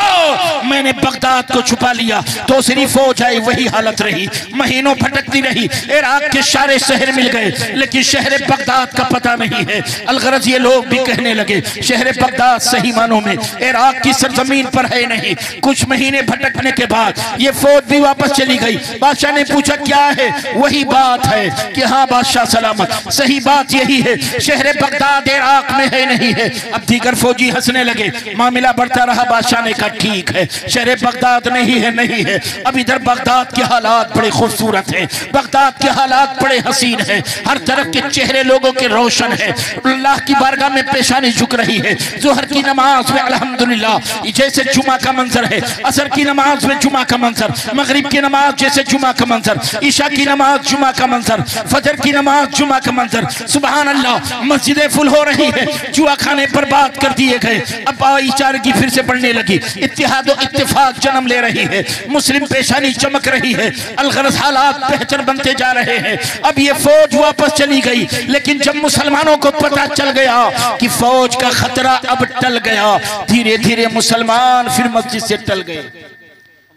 मैंने बगदाद को छुपा लिया। दूसरी फौज आई, वही हालत रही, महीनों भटकती रही, इराक के सारे शहर मिल गए लेकिन शहर बगदाद का पता नहीं है। अलगरज ये लोग भी कहने लगे शहर बगदाद सही मानों में इराक की सरजमीन पर है नहीं। कुछ महीने भटकने के बाद ये फौज भी वापस चली गई। बादशाह ने पूछा क्या है, वही बात है कि हाँ बादशाह सलामत, सही बात यही है, शहर बगदाद इराक में है नहीं है। अब दीगर फौजी हंसने लगे, मामला बढ़ता रहा। बादशाह ने कहा ठीक है शहर बगदाद नहीं है, नहीं है। अब इधर बगदाद के हालात बड़े खूबसूरत हैं, बगदाद के हालात बड़े हसीन हैं, हर तरफ के चेहरे लोगों के रोशन है, अल्लाह की बारगाह में पेशानी झुक रही है। जोहर की नमाज में अल्हम्दुलिल्लाह जैसे जुमा का मंजर है, असर की नमाज में जुमा का मंजर, मगरिब की नमाज जैसे जुमा का मंजर, ईशा की नमाज जुमा का मंजर, फजर की नमाज जुमा का मंजर। सुभान अल्लाह, मस्जिदें फुल हो रही है, जुआ खाने बर्बाद कर दिए गए। अब भाईचारगी फिर से बढ़ने लगी, इत्तेहाद और इत्तेफाक जन्म ले रही है, मुस्लिम पेशानी चमक रही है। अलगरज हालात बेहतर बनते जा रहे हैं। अब ये फौज वापस चली गई, लेकिन जब मुसलमानों को पता चल गया कि फौज का खतरा अब टल गया, धीरे धीरे मुसलमान फिर मस्जिद से टल गए।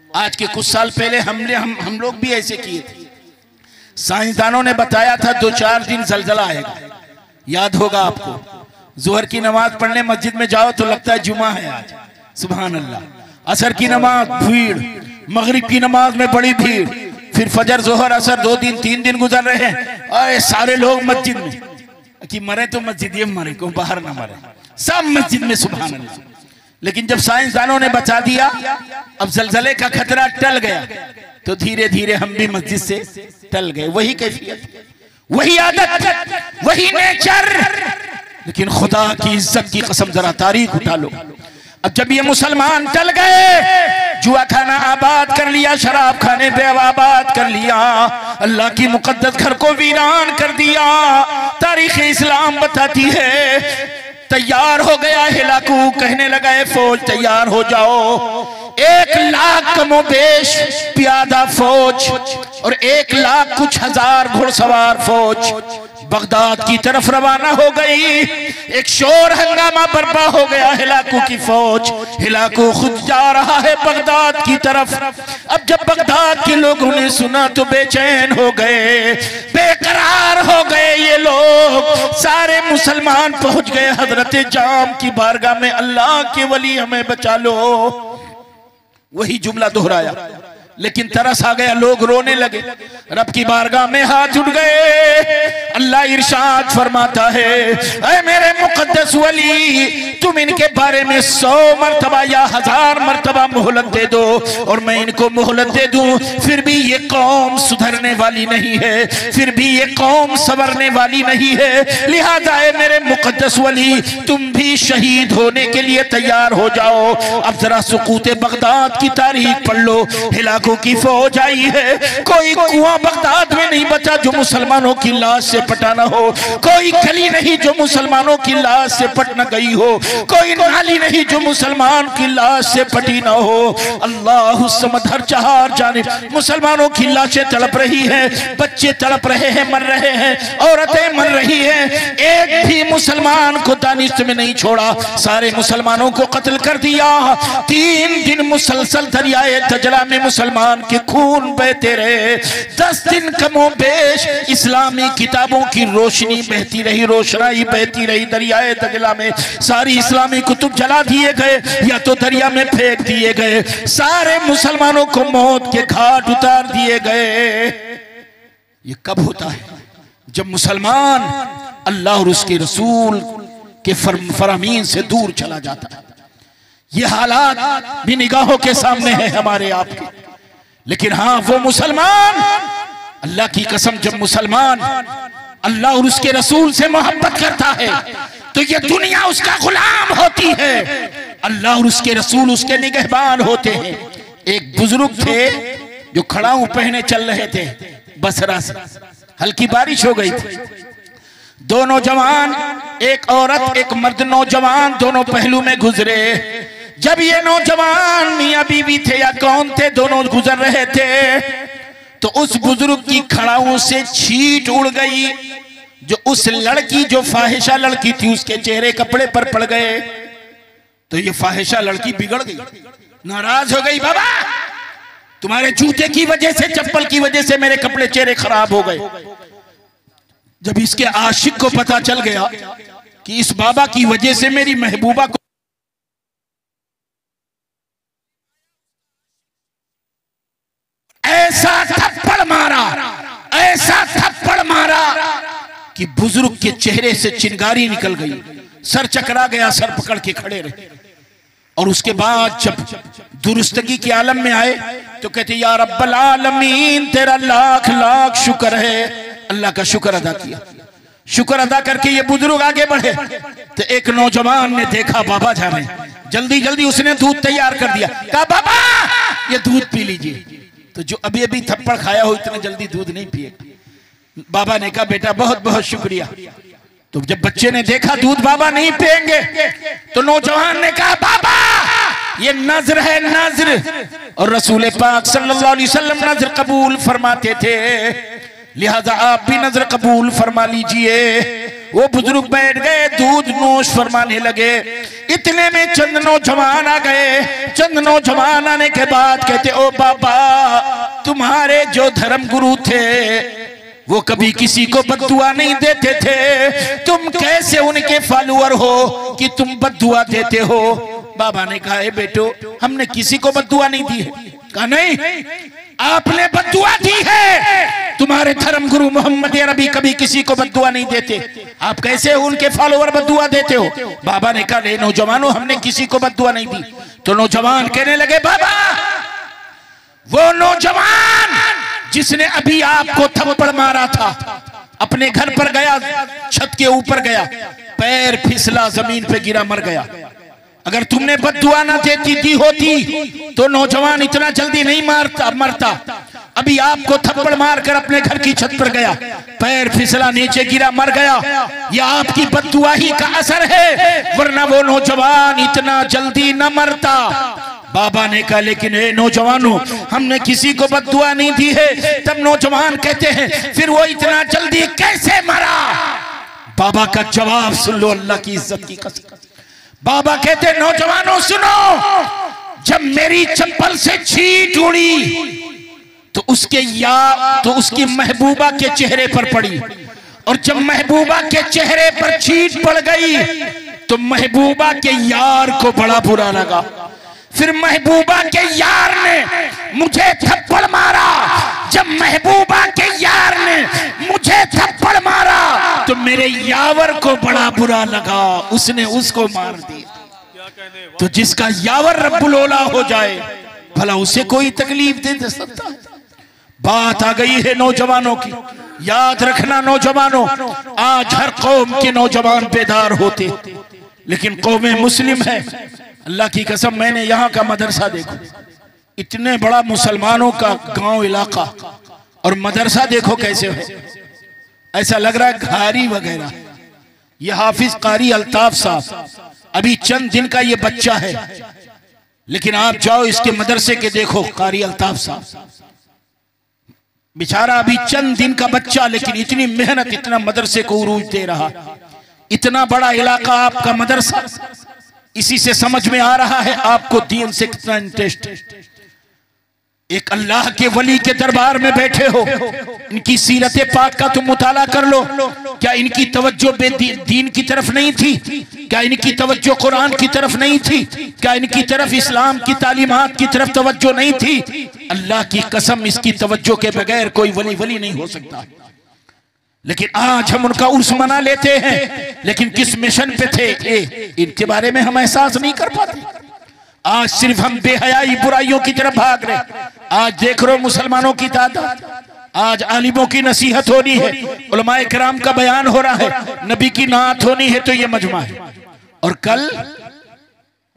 आज के कुछ साल पहले हम लोग भी ऐसे किए थे। साइंसदानों ने बताया था 2-4 दिन जलजला आएगा, याद होगा आपको। जोहर की नमाज पढ़ने मस्जिद में जाओ तो लगता है जुमा है आज, सुभान अल्लाह। असर की नमाज भीड़, मगरिब की नमाज में बड़ी भीड़, फिर फजर जोहर असर 2 दिन 3 दिन गुजर रहे हैं और सारे लोग मस्जिद में, कि मरे तो मस्जिद में मरे, को बाहर ना मरे, सब मस्जिद में, सुभान अल्लाह। लेकिन जब साइंसदानों ने बचा दिया, अब जलजले का खतरा टल गया, तो धीरे धीरे हम भी मस्जिद से टल गए। वही कैफियत, वही आदत, वही नेचर, लेकिन खुदा की इज्जत की कसम जरा तारीख उठा लो। अब जब ये मुसलमान टल गए, जुआ खाना आबाद कर लिया, शराब खाने पे आबाद कर लिया, अल्लाह की मुकद्दस घर को वीरान कर दिया, तारीख इस्लाम बताती है तैयार हो गया हिलाकू, कहने लगा है फौज तैयार हो जाओ। 1 लाख कमोबेश प्यादा फौज और 1 लाख कुछ हजार घुड़सवार फौज बगदाद की तरफ रवाना हो गई। एक शोर हंगामा बर्पा हो गया, हिलाकू की फौज, हिलाकू खुद जा रहा है बगदाद की तरफ। अब जब बगदाद के लोगों ने सुना तो बेचैन हो गए, बेकरार हो गए ये लोग। सारे मुसलमान पहुंच गए हजरत जाम की बारगाह में, अल्लाह के वली हमें बचा लो। वही जुमला दोहराया, लेकिन तरस आ गया, लोग रोने लगे, रब की बारगाह में हाथ उठ गए। अल्लाह इरशाद फरमाता है, ऐ मेरे मुकद्दस वली, तुम इनके बारे में 100 मरतबा या 1000 मरतबा मोहलत दे दो और मैं इनको मोहलत दे दूं, फिर भी ये कौम सुधरने वाली नहीं है, फिर भी ये कौम संवरने वाली नहीं है। लिहाजा है मेरे मुकद्दस वली, तुम भी शहीद होने के लिए तैयार हो जाओ। अब जरा सुकूते बगदाद की तारीख पढ़ लो। हिलाकू की फौज आई है, कोई कुआं बगदाद में नहीं बचा जो मुसलमानों की लाश से पटा न हो, कोई गली नहीं जो मुसलमानों की लाश से पट न गई हो, कोई नाली नहीं जो मुसलमान की लाश से पटी न हो। अल्लाह समद, हर चार जानिब मुसलमानों की लाशें तड़प रही हैं, बच्चे तड़प रहे हैं, मर रहे हैं, औरतें मर रही हैं। एक भी मुसलमान को दानिश में नहीं छोड़ा, सारे मुसलमानों को कत्ल कर दिया। 3 दिन मुसलसल दरियाए दजला में मुसलमान के खून बहते रहे। 10 दिन कमोबेश इस्लामी किताबों की रोशनी बहती रही, रोशनाई बहती रही दरियाए दजला में। सारी इस्लामी कुतुब जला दिए गए या तो दरिया में फेंक दिए गए, सारे मुसलमानों को मौत के घाट उतार दिए गए। ये कब होता है? जब मुसलमान अल्लाह और उसके रसूल के फरमीन से दूर चला जाता है। ये हालात भी निगाहों के सामने है हमारे आपके, लेकिन हाँ वो मुसलमान, अल्लाह की कसम, जब मुसलमान अल्लाह और उसके रसूल से मोहब्बत करता है तो ये दुनिया उसका गुलाम होती है, अल्लाह और उसके रसूल उसके निगहबान होते हैं। एक बुजुर्ग थे जो खड़ाऊ पहने चल रहे थे बसरा से, हल्की बारिश हो गई थी। 2 नौजवान, एक औरत एक मर्द नौजवान, दोनों पहलू में गुजरे। जब ये नौजवान मियां बीवी थे या कौन थे, दोनों गुजर रहे थे, तो उस बुजुर्ग की खड़ाऊ से छींट उड़ गई। जो उस लड़की, जो फाहिशा लड़की थी, उसके चेहरे कपड़े पर पड़ गए। तो ये फाहिशा लड़की बिगड़ गई, नाराज हो गई, बाबा तुम्हारे जूते की वजह से, चप्पल की वजह से मेरे कपड़े चेहरे खराब हो गए। जब इसके आशिक को पता चल गया कि इस बाबा की वजह से मेरी महबूबा को ऐसा थप्पड़ मारा, ऐसा थप्पड़ मारा कि बुजुर्ग के चेहरे से चिंगारी निकल गई, सर चकरा गया, सर पकड़ के खड़े रहे। और उसके बाद जब दुरुस्तगी के आलम में आए तो कहते या रब्बल आलमीन, तेरा लाख लाख शुक्र है। अल्लाह का शुक्र अदा किया। शुक्र अदा करके ये बुजुर्ग आगे बढ़े तो एक नौजवान ने देखा बाबा जाने, जल्दी जल्दी उसने दूध तैयार कर दिया, कहा बाबा ये दूध पी लीजिए। तो जो अभी अभी थप्पड़ खाया हो इतना जल्दी दूध नहीं पिए। बाबा ने कहा बेटा बहुत बहुत शुक्रिया। तो जब बच्चे ने देखा दूध बाबा नहीं पिएंगे तो नौजवान ने कहा बाबा ये नजर है, नजर, और रसूल पाक सल्लल्लाहु अलैहि वसल्लम नजर कबूल फरमाते थे, लिहाजा आप भी नजर कबूल फरमा लीजिए। वो बुजुर्ग बैठ गए, दूध नोश फरमाने लगे। इतने में चंद नौजवान आ गए। चंद नौजवान आने के बाद कहते ओ बाबा, तुम्हारे जो धर्म गुरु थे वो कभी किसी को बद्दुआ नहीं देते थे, तुम कैसे उनके फॉलोअर हो कि तुम बद्दुआ देते हो? बाबा ने कहा बेटो हमने किसी को बद्दुआ नहीं दी है। कहा नहीं, आपने बद्दुआ दी है, तुम्हारे धर्म गुरु मोहम्मद अरबी कभी किसी को बद्दुआ नहीं देते, आप कैसे उनके फॉलोअर बद्दुआ देते हो? बाबा ने कहा नहीं नौजवानों, हमने किसी को बद्दुआ नहीं दी। तो नौजवान कहने लगे बाबा वो नौजवान जिसने अभी आपको थप्पड़ मारा था, अपने घर पर गया, छत के ऊपर गया, पैर फिसला, जमीन पे गिरा, मर गया। अगर तुमने बद्दुआ ना दी होती तो नौजवान इतना जल्दी नहीं मरता। अभी आपको थप्पड़ मारकर अपने घर की छत पर गया, पैर फिसला, नीचे गिरा, मर गया। यह आपकी बद्दुआ ही का असर है, वरना वो नौजवान इतना जल्दी न मरता। बाबा ने कहा, लेकिन ए नौजवानों, हमने किसी को बद्दुआ नहीं दी है। तब नौजवान कहते हैं, फिर वो इतना जल्दी कैसे मरा? बाबा का जवाब सुन लो, अल्लाह की इज्जत की कसम। बाबा कहते, नौजवानों सुनो, जब मेरी चप्पल से छींट उड़ी तो उसकी महबूबा के चेहरे पर पड़ी, और जब महबूबा के चेहरे पर छींट पड़ गई तो महबूबा के यार को बड़ा बुरा लगा। फिर महबूबा के यार ने मुझे थप्पड़ मारा। जब महबूबा के यार ने मुझे थप्पड़ मारा तो मेरे यावर को बड़ा बुरा लगा, उसने उसको मार दिया। तो जिसका यावर रब्बुल औला हो जाए, भला उसे कोई तकलीफ दे सकता है? बात आ गई है नौजवानों की। याद रखना नौजवानों, आज हर कौम के नौजवान बेदार होते, लेकिन कौम मुस्लिम है। अल्लाह की कसम, मैंने यहाँ का मदरसा देखो, इतने बड़ा मुसलमानों का गांव इलाका, और मदरसा देखो कैसे है। ऐसा लग रहा है घारी वगैरह। ये हाफिज कारी अल्ताफ साहब अभी चंद दिन का ये बच्चा है, लेकिन आप जाओ इसके मदरसे के देखो, कारी अल्ताफ साहब बेचारा अभी चंद दिन का बच्चा, लेकिन इतनी मेहनत, इतना मदरसे को उरूज दे रहा। इतना बड़ा इलाका आपका मदरसा, इसी से समझ में आ रहा है आपको दीन से कितना इंटरेस्ट है। एक अल्लाह के वली के दरबार में बैठे हो, इनकी सीरत पाक का तुम मुताला कर लो। क्या इनकी तवज्जो दीन की तरफ नहीं थी? क्या इनकी तवज्जो कुरान की तरफ नहीं थी? क्या इनकी तरफ इस्लाम की तालीमात की तरफ तवज्जो नहीं थी? अल्लाह की कसम, इसकी तवज्जो के बगैर कोई वली नहीं हो सकता। लेकिन आज हम उनका उर्स मना लेते हैं, लेकिन किस मिशन पे थे इनके बारे में हम एहसास नहीं कर पाते। आज सिर्फ हम बेहयाई बुराइयों की तरफ भाग रहे। आज देख रहे हो मुसलमानों की तादाद, आज आलिमों की नसीहत होनी है, उलमाए किराम का बयान हो रहा है, नबी की नात होनी है, तो ये मजमा है। और कल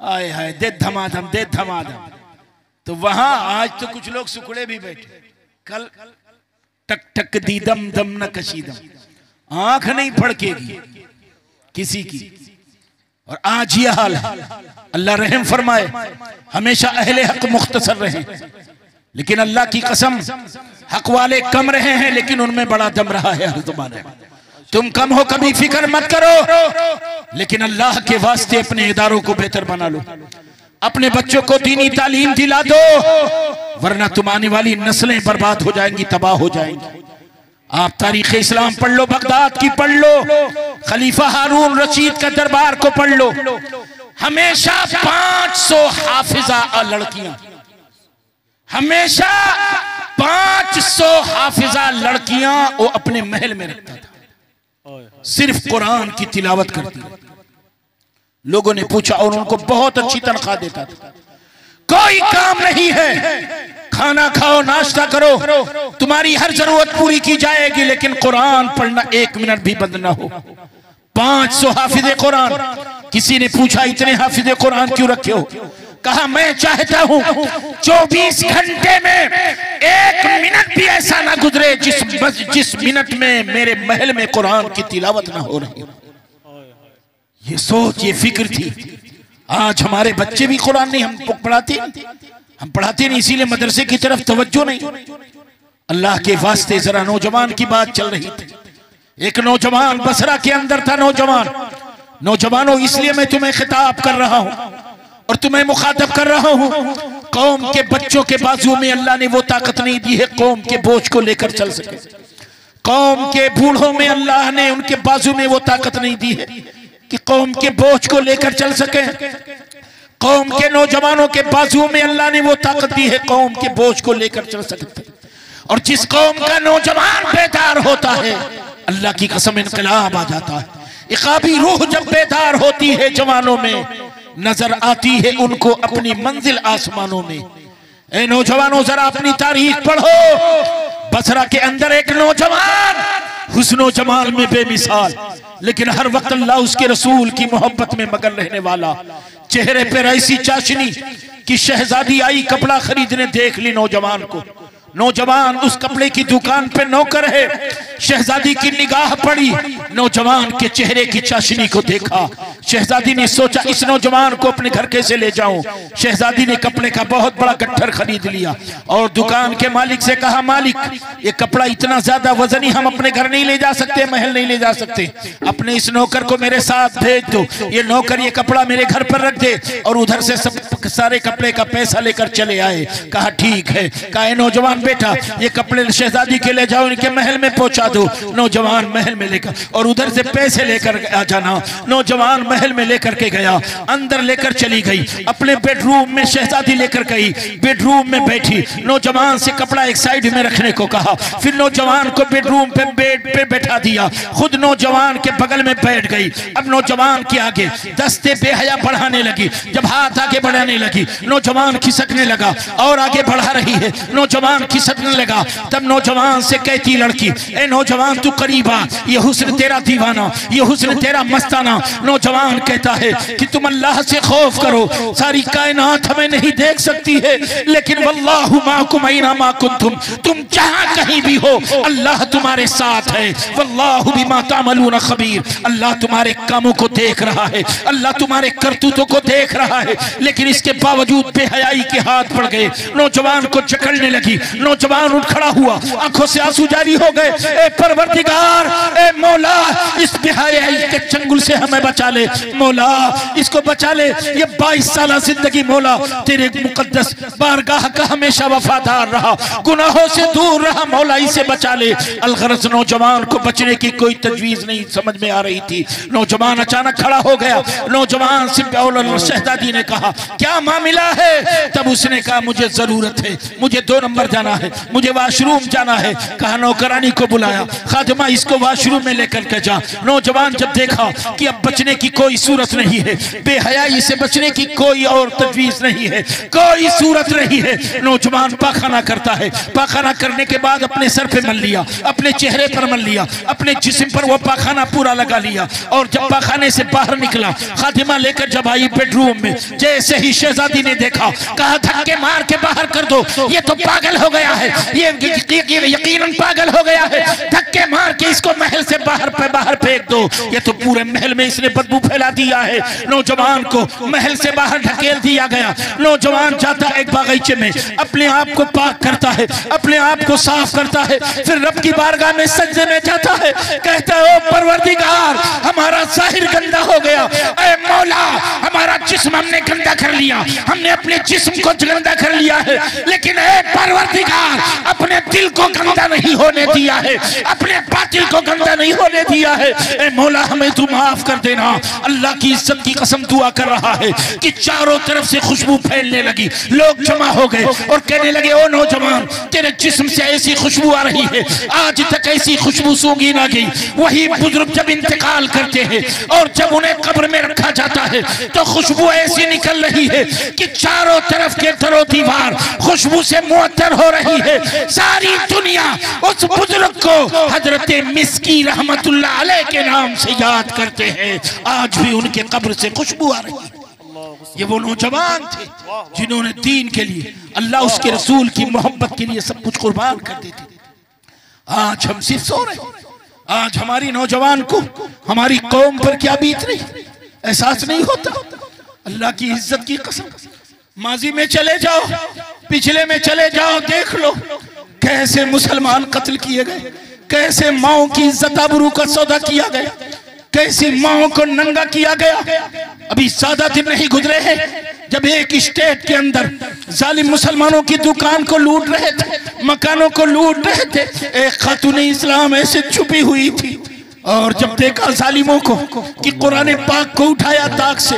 आए हाय दे धमाधम, तो वहां आज तो कुछ लोग सुखड़े भी बैठे। कल टक टक दीदम दम न कशीदम, आंख नहीं फड़केगी किसी की। और आज ये हाल है। अल्लाह रहम फरमाए, हमेशा अहले हक मुख्तसर रहे, लेकिन अल्लाह की कसम हक वाले कम रहे हैं, लेकिन उनमें बड़ा दम रहा है हर ज़माने में। तुम कम हो कभी फिक्र मत करो, लेकिन अल्लाह के वास्ते अपने इदारों को बेहतर बना लो, अपने बच्चों को दीनी तालीम दिला दो, वरना तुम आने वाली नस्लें बर्बाद हो जाएंगी, तबाह हो जाएंगी। आप तारीख इस्लाम पढ़ लो, बगदाद की पढ़ लो, खलीफा हारून रशीद का दरबार को पढ़ लो। हमेशा 500 हाफिजा लड़कियां, हमेशा 500 हाफिजा लड़कियां वो अपने महल में रखता था, सिर्फ कुरान की तिलावत करती। लोगों ने पूछा और उनको बहुत अच्छी तनख्वाह देता था। कोई काम नहीं है, खाना खाओ, नाश्ता करो, तुम्हारी हर जरूरत पूरी की जाएगी, लेकिन कुरान पढ़ना 1 मिनट भी बंद ना हो। 500 हाफिज़े कुरान। किसी ने पूछा इतने हाफिज़े कुरान क्यों रखे हो? कहा मैं चाहता हूं 24 घंटे में 1 मिनट भी ऐसा ना गुजरे जिस मिनट में मेरे महल में कुरान की तिलावत ना हो रही। ये सोच, ये फिक्र थी। आज हमारे बच्चे भी कुरान नहीं, हम पढ़ाते नहीं, इसीलिए मदरसे की तरफ तवज्जो नहीं। अल्लाह के वास्ते जरा नौजवान की बात चल रही थी। एक नौजवान बसरा के अंदर था। नौजवानों, इसलिए मैं तुम्हें खिताब कर रहा हूं और तुम्हें मुखातब कर रहा हूं। कौम के बच्चों के बाजू में अल्लाह ने वो ताकत नहीं दी है कौम के बोझ को लेकर चल सके। कौम के बूढ़ों में अल्लाह ने उनके बाजू में वो ताकत नहीं दी है कि कौम के बोझ को लेकर चल सके। कौम के नौजवानों के बाजू में अल्लाह ने वो ताकत दी है कौम के बोझ को लेकर चल सकते। और जिस कौम का नौजवान बेदार होता है, अल्लाह की कसम इनकलाब आ जाता है। इक़ाबी रूह जब बेदार होती है जवानों में, नजर आती है उनको अपनी मंजिल आसमानों में। ए नौजवानों, जरा अपनी तारीख पढ़ो। बसरा के अंदर एक नौजवान हुस्नो जमाल में बेमिसाल, लेकिन हर वक्त अल्लाह उसके रसूल की मोहब्बत में मगन रहने वाला। चेहरे पर ऐसी चाशनी कि शहजादी आई कपड़ा खरीदने, देख ली नौजवान को। नौजवान उस कपड़े की दुकान पे नौकर है। शहजादी की निगाह पड़ी, नौजवान के चेहरे की चाशनी को देखा। शहजादी ने सोचा इस नौजवान को अपने घर कैसे ले जाऊं। शहजादी ने कपड़े का बहुत बड़ा गट्ठर खरीद लिया और दुकान के मालिक से कहा, मालिक ये कपड़ा इतना ज्यादा वजनी हम अपने घर नहीं ले जा सकते, महल नहीं ले जा सकते, अपने इस नौकर को मेरे साथ भेज दो। ये नौकर ये कपड़ा मेरे घर पर रख दे और उधर से सब सारे कपड़े का पैसा लेकर चले आए। कहा ठीक है। कहा नौजवान बेटा ये कपड़े शहजादी के ले जाओ, इनके महल में पहुंचा दो। नौजवान महल में लेकर और उधर से पैसे लेकर आ जाना। नौजवान महल में लेकर के गया, अंदर लेकर चली गई। अपने बेडरूम में शहजादी लेकर गई, बेडरूम में बैठी, नौजवान से कपड़ा एक साइड में रखने को कहा। फिर नौजवान को बेडरूम पे बेड पे बैठा दिया, खुद नौजवान के बगल में बैठ गई। अब नौजवान के आगे दस्ते बेहया बढ़ाने लगी। जब हाथ आगे बढ़ाने लगी, नौजवान खिसकने लगा और आगे बढ़ा रही है, नौजवान खिसकने लगा। तब नौजवान से कहती लड़की, ए नौजवान तू करीब आ, ये हुस्न तेरा दीवाना, ये हुस्न तेरा मस्ताना। नौजवान कहता है कि तुम अल्लाह से खौफ करो, सारी कायनात हमें नहीं देख सकती है, लेकिन वल्लाहु माकुम ऐना मा कुंतुम, तुम जहां कहीं भी हो अल्लाह तुम्हारे साथ है। वल्लाहु बिमा तामलून खबीर, अल्लाह तुम्हारे कामों को देख रहा है, अल्लाह तुम्हारे करतूतों को देख रहा है। लेकिन इसके बावजूद बेहयाई के हाथ पड़ गए, नौजवान को जकड़ने लगी। नौजवान उठ खड़ा हुआ, आंखों से आंसू जारी हो गए। ए परवरदिगार, ए मौला, इस बेहयाई के चंगुल से हमें बचा ले, मौला इसको बचा ले। ये 22 साल जिंदगी मौला तेरे मुकद्दस बारगाह का हमेशा वफादार रहा, गुनाहों से दूर रहा, मौला इसे बचा ले। अलगरज नौजवान को बचने की कोई तजवीज नहीं समझ में आ रही थी। नौजवान अचानक खड़ा हो गया। नौजवान से शहजादी ने कहा क्या मामला है? तब उसने कहा मुझे जरूरत है, मुझे 2 नंबर जाना है, मुझे वॉशरूम जाना है। कहा नौकरानी को बुलाया, खादिमा इसको वॉशरूम में लेकर के जा। नौजवान जब देखा कि अब बचने की कोई सूरत नहीं है, बेहयाई से बचने की कोई और तजवीज नहीं है, कोई सूरत नहीं है, नौजवान पाखाना करता है। पाखाना करने के बाद अपने सर पे मल लिया, अपने चेहरे पर मल लिया, अपने जिस्म पर वो पाखाना पूरा लगा लिया। और जब पाखाने से बाहर निकला, खादिमा लेकर जब आई बेडरूम में, जैसे ही शहजादी ने देखा, कहा धक्के मार के बाहर कर दो, ये तो पागल हो गया है, ये यकीनन पागल हो गया है, धक्के मार के इसको महल से बाहर फेंक दो, ये तो पूरे महल में इसने बदबू फैला दिया है। नौजवान को महल से बाहर ढकेल दिया गया। नौजवान जाता एक बागीचे में, अपने आप को पाक करता है, अपने आप को साफ करता है, फिर रब की बारगाह में सजदे में जाता है, कहता है ओ परवरदिगार हमारा जाहिर गंदा हो गया, ऐ मौला हमारा जिस्म हमने गंदा कर लिया, हमने अपने जिस्म को गंदा कर लिया है, लेकिन ऐ परवरदिगार अपने दिल को गंदा नहीं होने दिया है, अपने बातिल को गंदा नहीं होने दिया है। ऐ मौला हमें तू माफ कर देना। अल्लाह की इज्जत की कसम दुआ कर रहा है कि चारों तरफ से खुशबू फैलने लगी। लोग जमा हो गए और कहने लगे ओ नौजवान तेरे जिस्म से ऐसी खुशबू आ रही है, आज तक ऐसी खुशबू सूंघी ना गई। वही बुजुर्ग जब इंतकाल करते हैं और जब उन्हें कब्र में रखा जाता है तो खुशबू ऐसी निकल रही है कि चारों तरफ के दरो दीवार खुशबू से मुअत्तर हो रही है। सारी दुनिया उस बुजुर्ग को हजरत मिस्की रहमतुल्लाह अलैह के नाम से याद करते हैं। आज भी उनके कब्र से खुशबू आ रही है। ये वो नौजवान थे जिन्होंने दीन के लिए, अल्लाह उसके रसूल की मोहब्बत के लिए सब कुछ कुर्बान कर देते थे। आज हम सिर्फ सो रहे, आज हमारी नौजवान को हमारी कौम पर क्या बीत रही एहसास नहीं होता। अल्लाह की इज्जत की कसम, माजी में चले जाओ, पिछले में चले जाओ, देख लो कैसे मुसलमान कत्ल किए गए, कैसे माओ की इज्जत आबरू का सौदा किया गया, कैसी माओ को नंगा किया गया। अभी ज्यादा दिन नहीं गुजरे हैं जब एक स्टेट के अंदर जालिम मुसलमानों की दुकान को लूट रहे थे, मकानों को लूट रहे थे, एक खातून इस्लाम ऐसे छुपी हुई थी और जब देखा जालिमों को कि कुरान पाक को उठाया, ताक से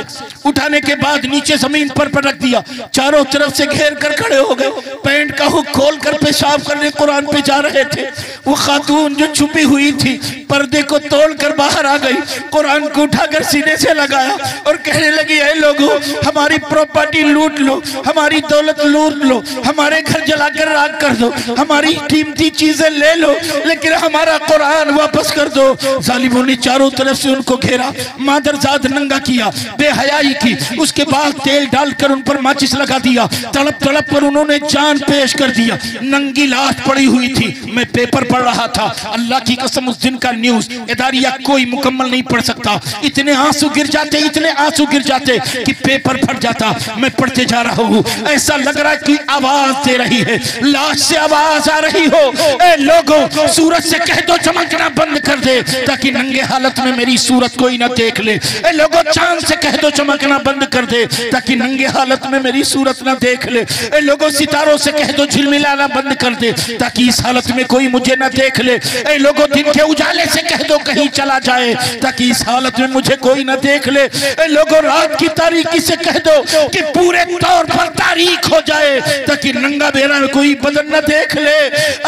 उठाने के बाद नीचे जमीन पर पटक दिया, चारों तरफ से घेर कर खड़े हो गए, पैंट का हुक खोल कर पेशाब करने कुरान पे जा रहे थे। वो खातून जो छुपी हुई थी पर्दे को तोड़कर बाहर आ गई, कुरान को उठाकर सीने से लगाया और कहने लगी, ऐ लोगों, हमारी प्रॉपर्टी लूट लो, हमारी दौलत लूट लो, हमारे घर जलाकर राख कर दो, हमारी कीमती चीजें ले लो, लेकिन हमारा कुरान वापस कर दो। जालिमों ने चारों तरफ से उनको घेरा, मादरजाद नंगा किया, बेहयाई की, उसके बाद तेल डालकर उन पर माचिस लगा दिया, तड़प तड़प कर उन्होंने जान पेश कर दिया। नंगी लाश पड़ी हुई थी। मैं पेपर पढ़ रहा था, अल्लाह की कसम उस दिन का न्यूज इदारिया कोई मुकम्मल नहीं पढ़ सकता, इतने आंसू गिर जाते, इतने आंसू गिर जाते कि पेपर फट जाता। मैं पढ़ते जा रहा हूँ, ऐसा लग रहा है कि आवाज दे रही है, लाश से आवाज आ रही हो, ए लोगों, सूरज से कह दो चमकना बंद कर दे ताकि नंगे हालत में मेरी सूरत कोई ना देख ले। ए लोगों, चांद से कह दो चमकना बंद कर दे ताकि नंगे हालत में मेरी सूरत ना देख ले। ए लोगों, सितारों से कह दो झिलमिलाना बंद कर दे ताकि इस हालत में कोई मुझे ना देख ले। ए लोगों, दिन के उजाले से कह दो कहीं चला जाए ताकि इस हालत में मुझे कोई ना देख ले। ए लोगों, रात की तारीकी से कह दो कि पूरे तौर पर तारीख हो जाए ताकि नंगा बेरा कोई बदन ना देख ले।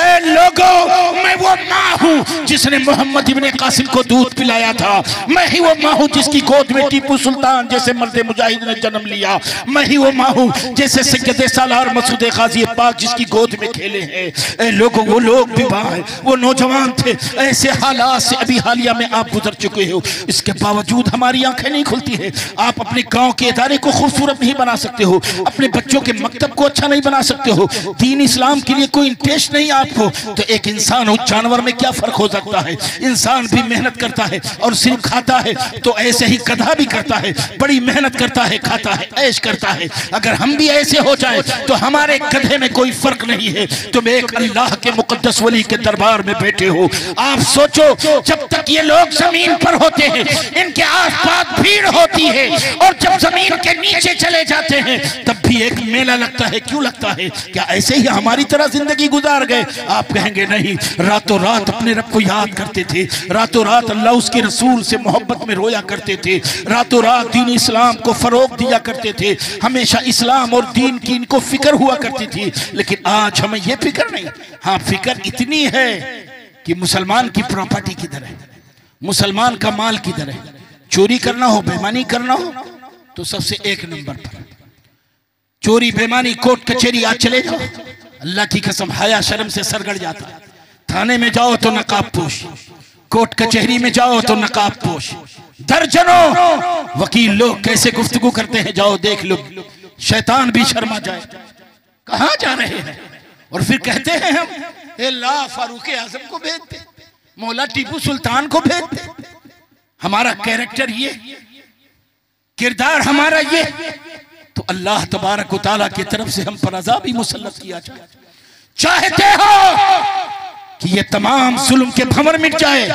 ए लोगों, मैं वो माँ हूँ जिसने मोहम्मद इब्ने कासिम को दूध पिलाया था, मैं ही वो माँ हूँ जिसकी गोद में टीपू सुल्तान जैसे मर्द मुजाहिद ने जन्म लिया, मैं ही वो माँ हूँ जैसे सैयद सालार मसूद गाजी पाक जिसकी गोद में खेले हैं। लोगों, वो लोग भी वहाँ, वो नौजवान थे, ऐसे हालात से अभी हालिया में आप गुजर चुके हो, इसके बावजूद हमारी आंखें नहीं खुलती है। आप अपने गांव के इदारे को खूबसूरत नहीं बना सकते हो, अपने बच्चों के मकतब को अच्छा नहीं बना सकते हो, दीन इस्लाम के लिए कोई इंटरेस्ट नहीं आपको, तो एक इंसान और जानवर में क्या फर्क हो सकता है? इंसान भी मेहनत करता है और सिर्फ खाता है, तो ऐसे ही गधा भी करता है, बड़ी मेहनत करता है, खाता है, ऐश करता है। अगर हम भी ऐसे हो जाए तो हमारे गधे में कोई फर्क नहीं है। तुम एक अल्लाह के मुकद्दस वली के दरबार में बैठे हो, आप सोचो जब तक ये लोग जमीन पर होते हैं इनके आसपास भीड़ होती है, और जब जमीन के नीचे चले जाते हैं तब भी एक मेला लगता है। क्यों लगता है? क्या ऐसे ही हमारी तरह जिंदगी गुजार गए? आप कहेंगे नहीं, रातों रात अपने रब को याद करते थे, रातों रात अल्लाह उसके रसूल से मोहब्बत में रोया करते थे, रातों रात दीन इस्लाम को फरोग दिया करते थे, हमेशा इस्लाम और दीन की इनको फिक्र हुआ करती थी। लेकिन आज हमें यह फिक्र नहीं। हाँ, फिक्र इतनी है कि मुसलमान की प्रॉपर्टी किधर है, मुसलमान का माल किधर है, चोरी करना हो, बेईमानी करना हो तो सबसे एक नंबर पर चोरी, बेईमानी, कोर्ट कचहरी। आज चले जाओ, अल्लाह की कसम हया शर्म से सरगड़ जाता है। थाने में जाओ तो नकाब पोश, कोर्ट कचहरी में जाओ तो नकाब पोश, दर्जनों वकील लोग कैसे गुफ्तगू करते हैं, जाओ देख लो, शैतान भी शर्मा जाए। कहां जा रहे हैं? और फिर कहते हैं हम ला फारूक आजम को भेज दे, मौला टीपू सुल्तान को भेज दे। हमारा कैरेक्टर ये, किरदार हमारा ये, तो अल्लाह तबारक व तआला की तरफ से हम पर अज़ाब ही मुसल्लत किया जाए। चाहते हो कि ये तमाम जुल्म के भंवर मिट जाए,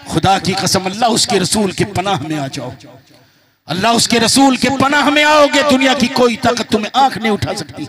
खुदा की कसम अल्लाह उसके रसूल के पनाह में आ जाओ। अल्लाह उसके रसूल के पनाह में आओगे, दुनिया की कोई ताकत तुम्हें आंख नहीं उठा सकती।